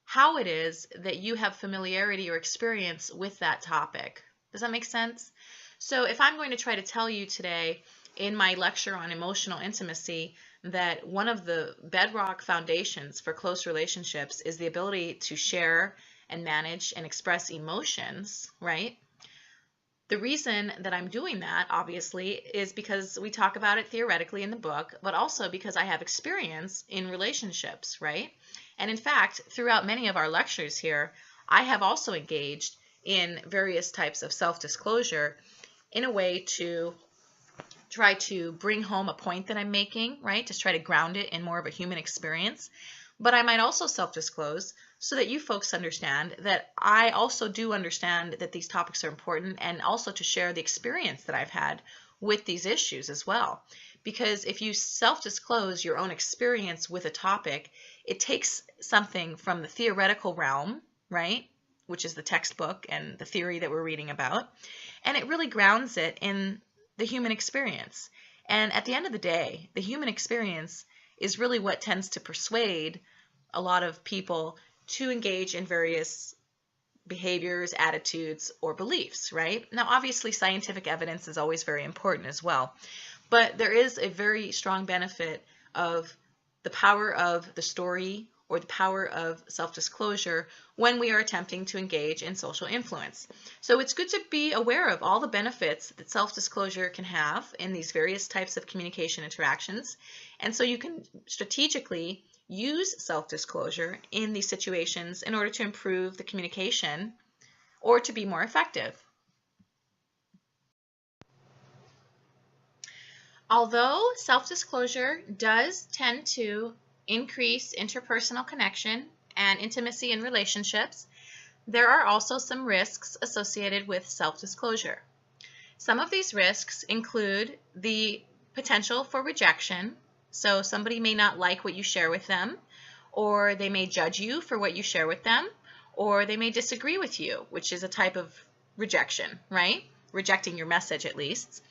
how it is that you have familiarity or experience with that topic. Does that make sense? So if I'm going to try to tell you today in my lecture on emotional intimacy that one of the bedrock foundations for close relationships is the ability to share and manage and express emotions, right? The reason that I'm doing that, obviously, is because we talk about it theoretically in the book, but also because I have experience in relationships, right? And in fact, throughout many of our lectures here, I have also engaged in various types of self-disclosure in a way to try to bring home a point that I'm making, right? To try to ground it in more of a human experience. But I might also self-disclose so that you folks understand that I also do understand that these topics are important, and also to share the experience that I've had with these issues as well. Because if you self-disclose your own experience with a topic, it takes something from the theoretical realm, right, which is the textbook and the theory that we're reading about, and it really grounds it in the human experience. And at the end of the day, the human experience is really what tends to persuade a lot of people to engage in various behaviors, attitudes, or beliefs, right? Now, obviously, scientific evidence is always very important as well, but there is a very strong benefit of the power of the story or the power of self-disclosure when we are attempting to engage in social influence. So it's good to be aware of all the benefits that self-disclosure can have in these various types of communication interactions. And so you can strategically use self-disclosure in these situations in order to improve the communication or to be more effective. Although self-disclosure does tend to increase interpersonal connection and intimacy in relationships, there are also some risks associated with self-disclosure. Some of these risks include the potential for rejection. So somebody may not like what you share with them, or they may judge you for what you share with them, or they may disagree with you, which is a type of rejection, right? Rejecting your message at least.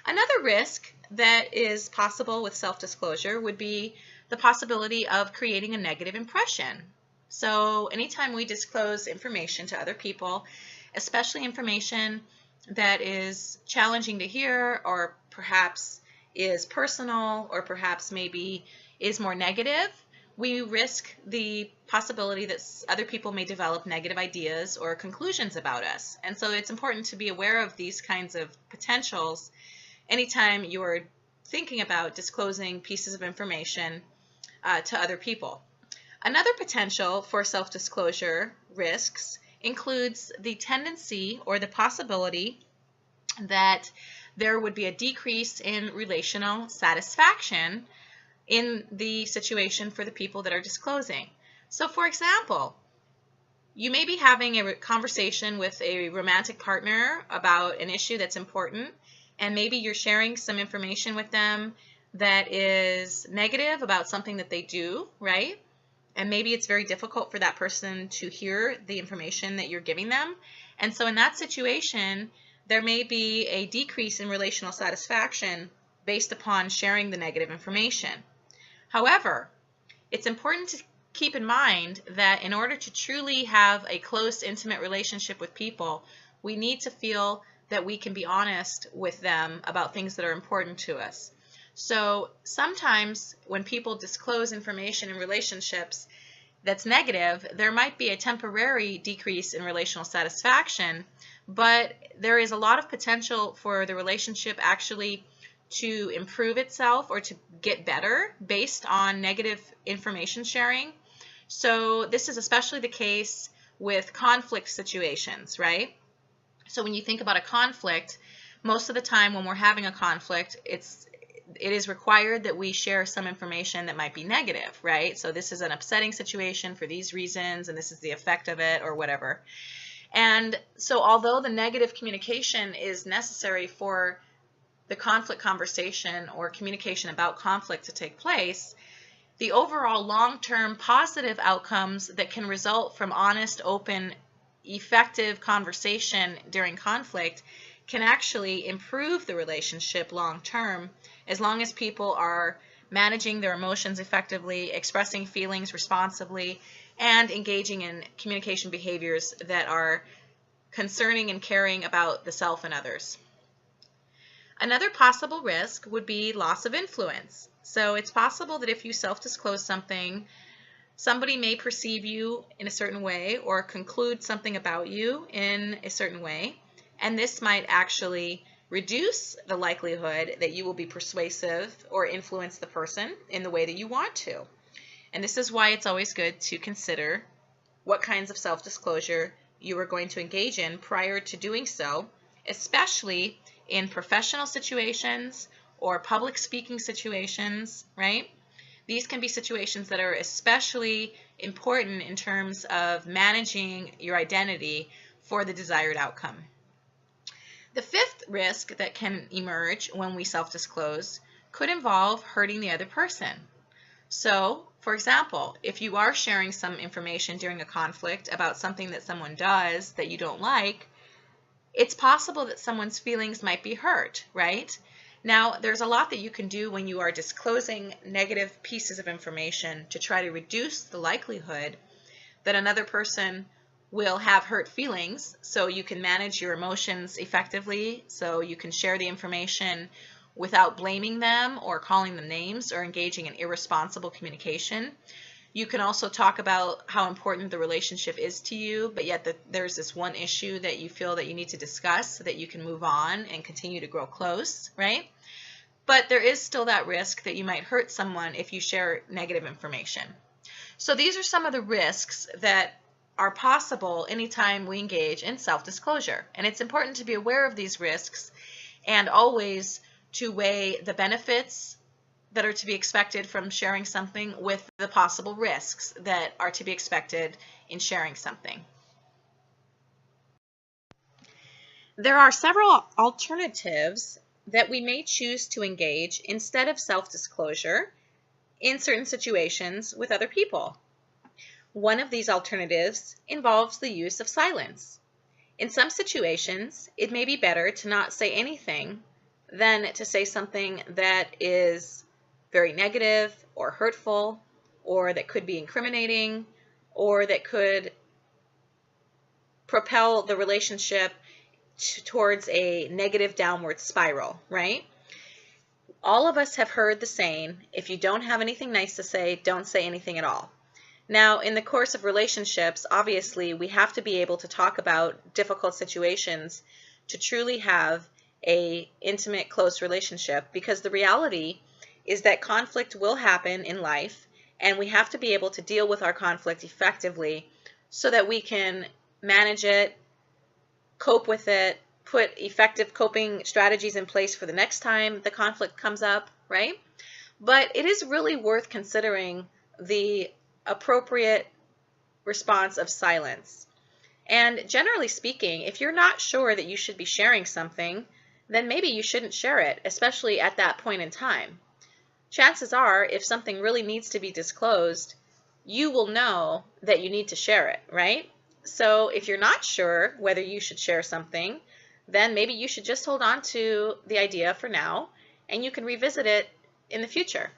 Another risk that is possible with self-disclosure would be the possibility of creating a negative impression. So anytime we disclose information to other people, especially information that is challenging to hear, or perhaps is personal, or perhaps maybe is more negative, we risk the possibility that other people may develop negative ideas or conclusions about us. And so it's important to be aware of these kinds of potentials anytime you're thinking about disclosing pieces of information to other people. Another potential for self-disclosure risks includes the tendency or the possibility that there would be a decrease in relational satisfaction in the situation for the people that are disclosing. So for example, you may be having a conversation with a romantic partner about an issue that's important, and maybe you're sharing some information with them that is negative about something that they do, right? And maybe it's very difficult for that person to hear the information that you're giving them. And so in that situation, there may be a decrease in relational satisfaction based upon sharing the negative information. However, it's important to keep in mind that in order to truly have a close, intimate relationship with people, we need to feel that we can be honest with them about things that are important to us. So sometimes when people disclose information in relationships that's negative, there might be a temporary decrease in relational satisfaction, but there is a lot of potential for the relationship actually to improve itself or to get better based on negative information sharing. So this is especially the case with conflict situations, right? So when you think about a conflict, most of the time when we're having a conflict, it is required that we share some information that might be negative, right? So this is an upsetting situation for these reasons, and this is the effect of it, or whatever. And so although the negative communication is necessary for the conflict conversation or communication about conflict to take place, the overall long-term positive outcomes that can result from honest, open, effective conversation during conflict can actually improve the relationship long-term, as long as people are managing their emotions effectively, expressing feelings responsibly, and engaging in communication behaviors that are concerning and caring about the self and others. Another possible risk would be loss of influence. So it's possible that if you self-disclose something, somebody may perceive you in a certain way or conclude something about you in a certain way, and this might actually reduce the likelihood that you will be persuasive or influence the person in the way that you want to. And this is why it's always good to consider what kinds of self-disclosure you are going to engage in prior to doing so, especially in professional situations or public speaking situations, right? These can be situations that are especially important in terms of managing your identity for the desired outcome. The fifth risk that can emerge when we self-disclose could involve hurting the other person. So, for example, if you are sharing some information during a conflict about something that someone does that you don't like, it's possible that someone's feelings might be hurt, right? Now, there's a lot that you can do when you are disclosing negative pieces of information to try to reduce the likelihood that another person will have hurt feelings, so you can manage your emotions effectively, so you can share the information without blaming them or calling them names or engaging in irresponsible communication. You can also talk about how important the relationship is to you, but yet there's this one issue that you feel that you need to discuss so that you can move on and continue to grow close, right? But there is still that risk that you might hurt someone if you share negative information. So these are some of the risks that are possible anytime we engage in self-disclosure. And it's important to be aware of these risks and always to weigh the benefits that are to be expected from sharing something with the possible risks that are to be expected in sharing something. There are several alternatives that we may choose to engage instead of self-disclosure in certain situations with other people. One of these alternatives involves the use of silence. In some situations, it may be better to not say anything than to say something that is very negative or hurtful, or that could be incriminating, or that could propel the relationship towards a negative downward spiral, right? All of us have heard the saying, if you don't have anything nice to say, don't say anything at all. Now, in the course of relationships, obviously, we have to be able to talk about difficult situations to truly have an intimate, close relationship, because the reality is that conflict will happen in life, and we have to be able to deal with our conflict effectively so that we can manage it, cope with it, put effective coping strategies in place for the next time the conflict comes up, right? But it is really worth considering the appropriate response of silence. And generally speaking, if you're not sure that you should be sharing something, then maybe you shouldn't share it, especially at that point in time. Chances are, if something really needs to be disclosed, you will know that you need to share it, right? So if you're not sure whether you should share something, then maybe you should just hold on to the idea for now, and you can revisit it in the future.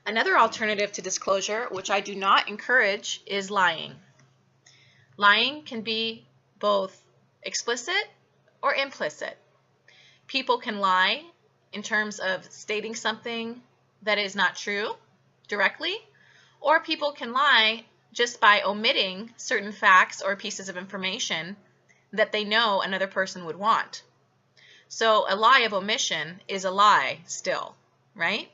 Another alternative to disclosure, which I do not encourage, is lying. Lying can be both explicit or implicit. People can lie in terms of stating something that is not true directly, or people can lie just by omitting certain facts or pieces of information that they know another person would want. So a lie of omission is a lie still, right?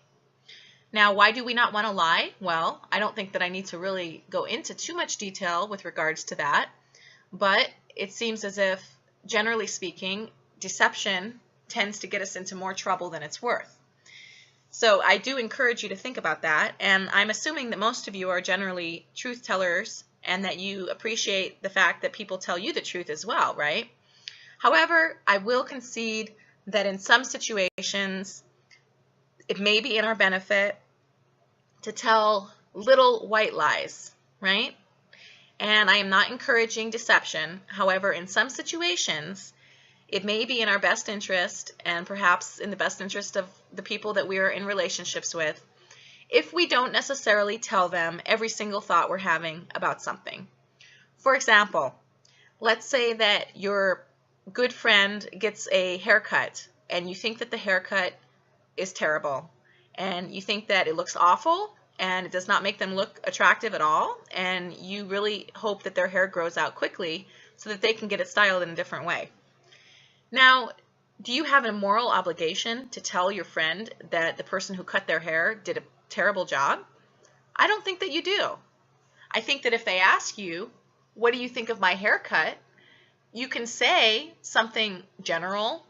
Now, why do we not want to lie? Well, I don't think that I need to really go into too much detail with regards to that, but it seems as if, generally speaking, deception tends to get us into more trouble than it's worth. So I do encourage you to think about that, and I'm assuming that most of you are generally truth tellers and that you appreciate the fact that people tell you the truth as well, right? However, I will concede that in some situations, it may be in our benefit to tell little white lies, right? And I am not encouraging deception. However, in some situations, it may be in our best interest, and perhaps in the best interest of the people that we are in relationships with, if we don't necessarily tell them every single thought we're having about something. For example, let's say that your good friend gets a haircut and you think that the haircut is terrible and you think that it looks awful and it does not make them look attractive at all, and you really hope that their hair grows out quickly so that they can get it styled in a different way. Now, do you have a moral obligation to tell your friend that the person who cut their hair did a terrible job? I don't think that you do. I think that if they ask you, what do you think of my haircut? You can say something general,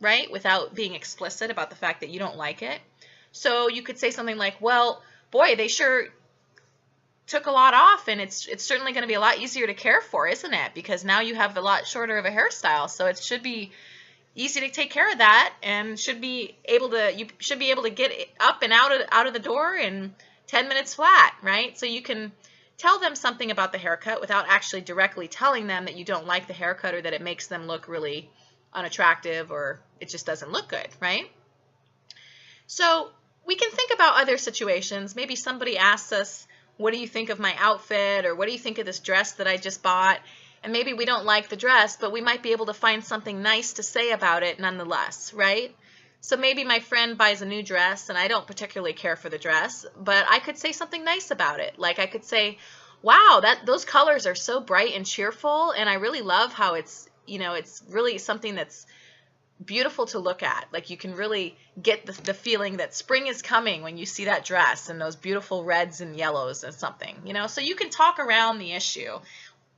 right, without being explicit about the fact that you don't like it. So you could say something like, well, boy, they sure took a lot off, and it's certainly going to be a lot easier to care for, isn't it? Because now you have a lot shorter of a hairstyle, so it should be easy to take care of that, and you should be able to get up and out of the door in 10 minutes flat, right? So you can tell them something about the haircut without actually directly telling them that you don't like the haircut or that it makes them look really unattractive or it just doesn't look good, right? So we can think about other situations. Maybe somebody asks us, what do you think of my outfit, or what do you think of this dress that I just bought? And maybe we don't like the dress, but we might be able to find something nice to say about it nonetheless, right? So maybe my friend buys a new dress and I don't particularly care for the dress, but I could say something nice about it. Like I could say, wow, those colors are so bright and cheerful, and I really love how it's really something that's beautiful to look at. Like you can really get the feeling that spring is coming when you see that dress and those beautiful reds and yellows and something, so you can talk around the issue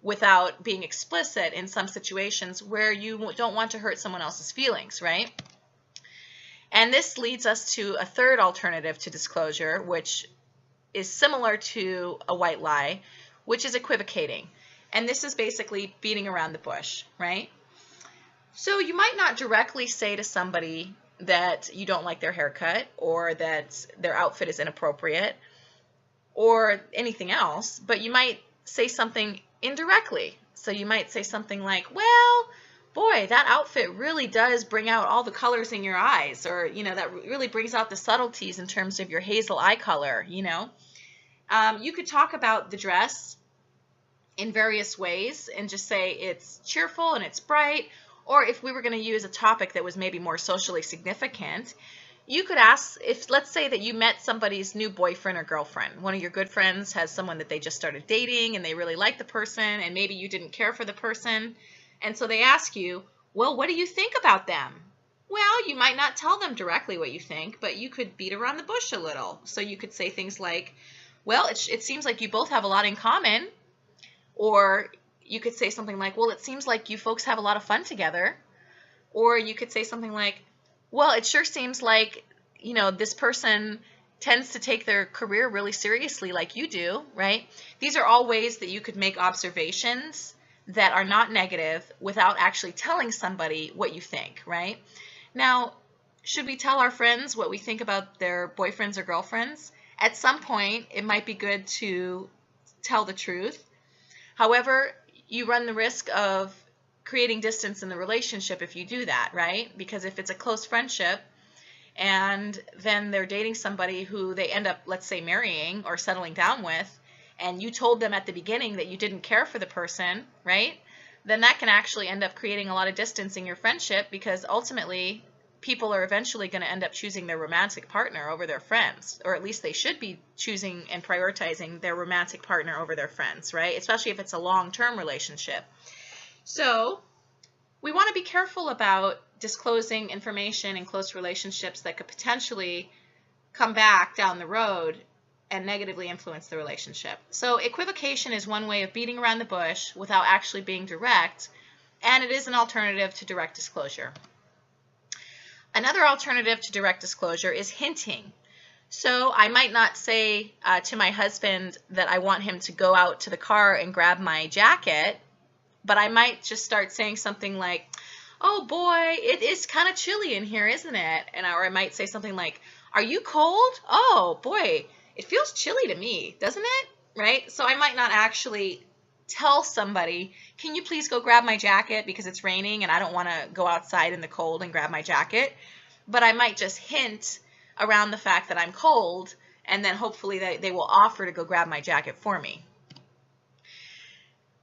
without being explicit in some situations where you don't want to hurt someone else's feelings, right? And this leads us to a third alternative to disclosure, which is similar to a white lie, which is equivocating. And this is basically beating around the bush, right? So you might not directly say to somebody that you don't like their haircut or that their outfit is inappropriate or anything else, but you might say something indirectly. So you might say something like, well, boy, that outfit really does bring out all the colors in your eyes, or, that really brings out the subtleties in terms of your hazel eye color, You could talk about the dress in various ways and just say it's cheerful and it's bright. Or if we were going to use a topic that was maybe more socially significant, you could ask, let's say that you met somebody's new boyfriend or girlfriend. One of your good friends has someone that they just started dating and they really like the person, and maybe you didn't care for the person. And so they ask you, well, what do you think about them? Well, you might not tell them directly what you think, but you could beat around the bush a little. So you could say things like, well, it seems like you both have a lot in common. Or, you could say something like, well, it seems like you folks have a lot of fun together. Or you could say something like, well, it sure seems like, this person tends to take their career really seriously like you do, right? These are all ways that you could make observations that are not negative without actually telling somebody what you think, right? Now, should we tell our friends what we think about their boyfriends or girlfriends? At some point, it might be good to tell the truth. However, you run the risk of creating distance in the relationship if you do that, right? Because if it's a close friendship and then they're dating somebody who they end up, let's say, marrying or settling down with, and you told them at the beginning that you didn't care for the person, right? Then that can actually end up creating a lot of distance in your friendship, because ultimately people are eventually going to end up choosing their romantic partner over their friends, or at least they should be choosing and prioritizing their romantic partner over their friends, right? Especially if it's a long-term relationship. So we want to be careful about disclosing information in close relationships that could potentially come back down the road and negatively influence the relationship. So equivocation is one way of beating around the bush without actually being direct, and it is an alternative to direct disclosure. Another alternative to direct disclosure is hinting. So I might not say to my husband that I want him to go out to the car and grab my jacket, but I might just start saying something like, oh boy, it is kind of chilly in here, isn't it? Or I might say something like, are you cold? Oh boy, it feels chilly to me, doesn't it? Right? So I might not actually tell somebody, can you please go grab my jacket because it's raining and I don't want to go outside in the cold and grab my jacket. But I might just hint around the fact that I'm cold, and then hopefully they will offer to go grab my jacket for me.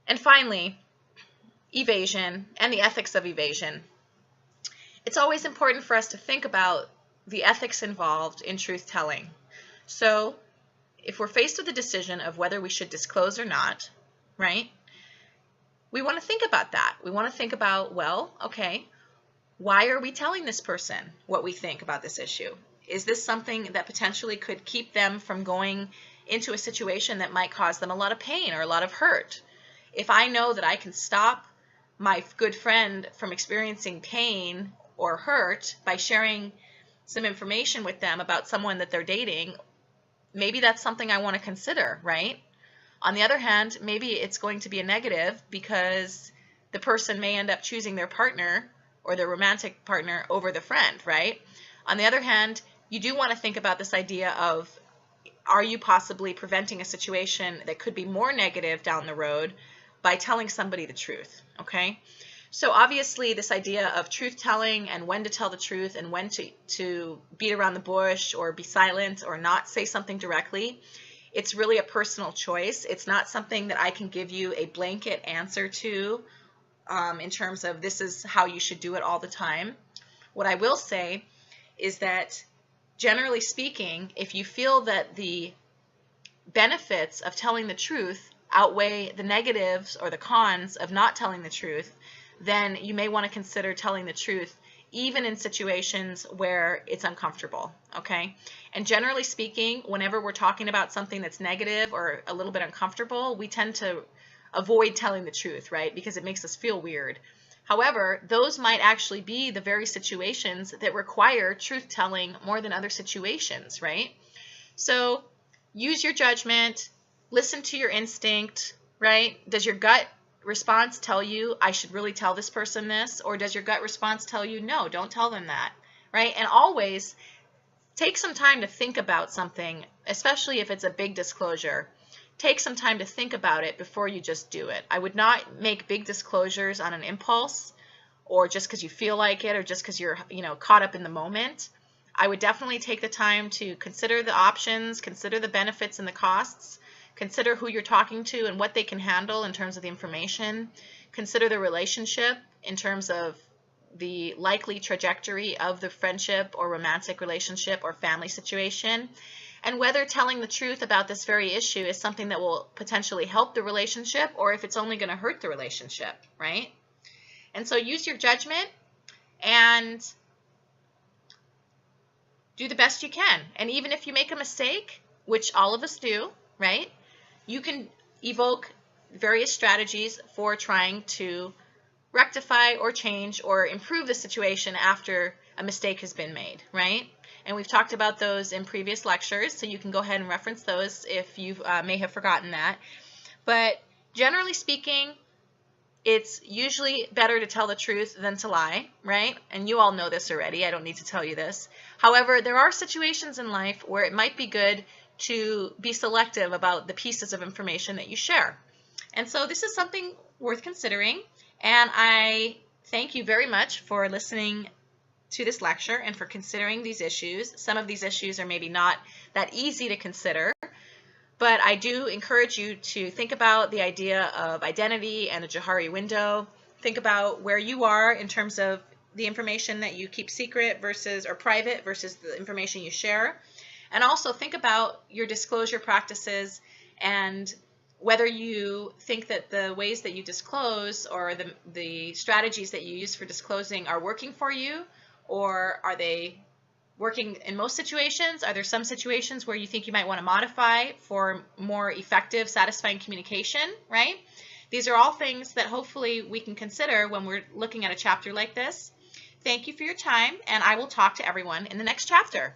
And finally, evasion and the ethics of evasion. It's always important for us to think about the ethics involved in truth-telling. So if we're faced with the decision of whether we should disclose or not, right, we want to think about that. We want to think about, well, okay, why are we telling this person what we think about this issue? Is this something that potentially could keep them from going into a situation that might cause them a lot of pain or a lot of hurt? If I know that I can stop my good friend from experiencing pain or hurt by sharing some information with them about someone that they're dating, maybe that's something I want to consider, right? On the other hand, maybe it's going to be a negative because the person may end up choosing their partner or their romantic partner over the friend, right? On the other hand, you do want to think about this idea of, are you possibly preventing a situation that could be more negative down the road by telling somebody the truth, okay? So obviously this idea of truth-telling and when to tell the truth and when to beat around the bush or be silent or not say something directly, it's really a personal choice. It's not something that I can give you a blanket answer to in terms of this is how you should do it all the time. What I will say is that generally speaking, if you feel that the benefits of telling the truth outweigh the negatives or the cons of not telling the truth, then you may want to consider telling the truth even in situations where it's uncomfortable, okay? And generally speaking, whenever we're talking about something that's negative or a little bit uncomfortable, we tend to avoid telling the truth, right? Because it makes us feel weird. However, those might actually be the very situations that require truth-telling more than other situations, right? So use your judgment, listen to your instinct, right? Does your gut response tell you, I should really tell this person this? Or does your gut response tell you, no, don't tell them that, right? And always take some time to think about something, especially if it's a big disclosure. Take some time to think about it before you just do it. I would not make big disclosures on an impulse or just because you feel like it or just because you're, caught up in the moment. I would definitely take the time to consider the options, consider the benefits and the costs, consider who you're talking to and what they can handle in terms of the information, consider the relationship in terms of the likely trajectory of the friendship or romantic relationship or family situation, and whether telling the truth about this very issue is something that will potentially help the relationship or if it's only going to hurt the relationship, right? And so use your judgment and do the best you can. And even if you make a mistake, which all of us do, right? You can evoke various strategies for trying to rectify or change or improve the situation after a mistake has been made, right? And we've talked about those in previous lectures, so you can go ahead and reference those if you may have forgotten that. But generally speaking, it's usually better to tell the truth than to lie, right? And you all know this already. I don't need to tell you this. However, there are situations in life where it might be good to be selective about the pieces of information that you share. And so this is something worth considering. And I thank you very much for listening to this lecture and for considering these issues. Some of these issues are maybe not that easy to consider, but I do encourage you to think about the idea of identity and the Johari window. Think about where you are in terms of the information that you keep secret versus or private versus the information you share. And also think about your disclosure practices and whether you think that the ways that you disclose or the strategies that you use for disclosing are working for you, or are they working in most situations? Are there some situations where you think you might want to modify for more effective, satisfying communication, right? These are all things that hopefully we can consider when we're looking at a chapter like this. Thank you for your time, and I will talk to everyone in the next chapter.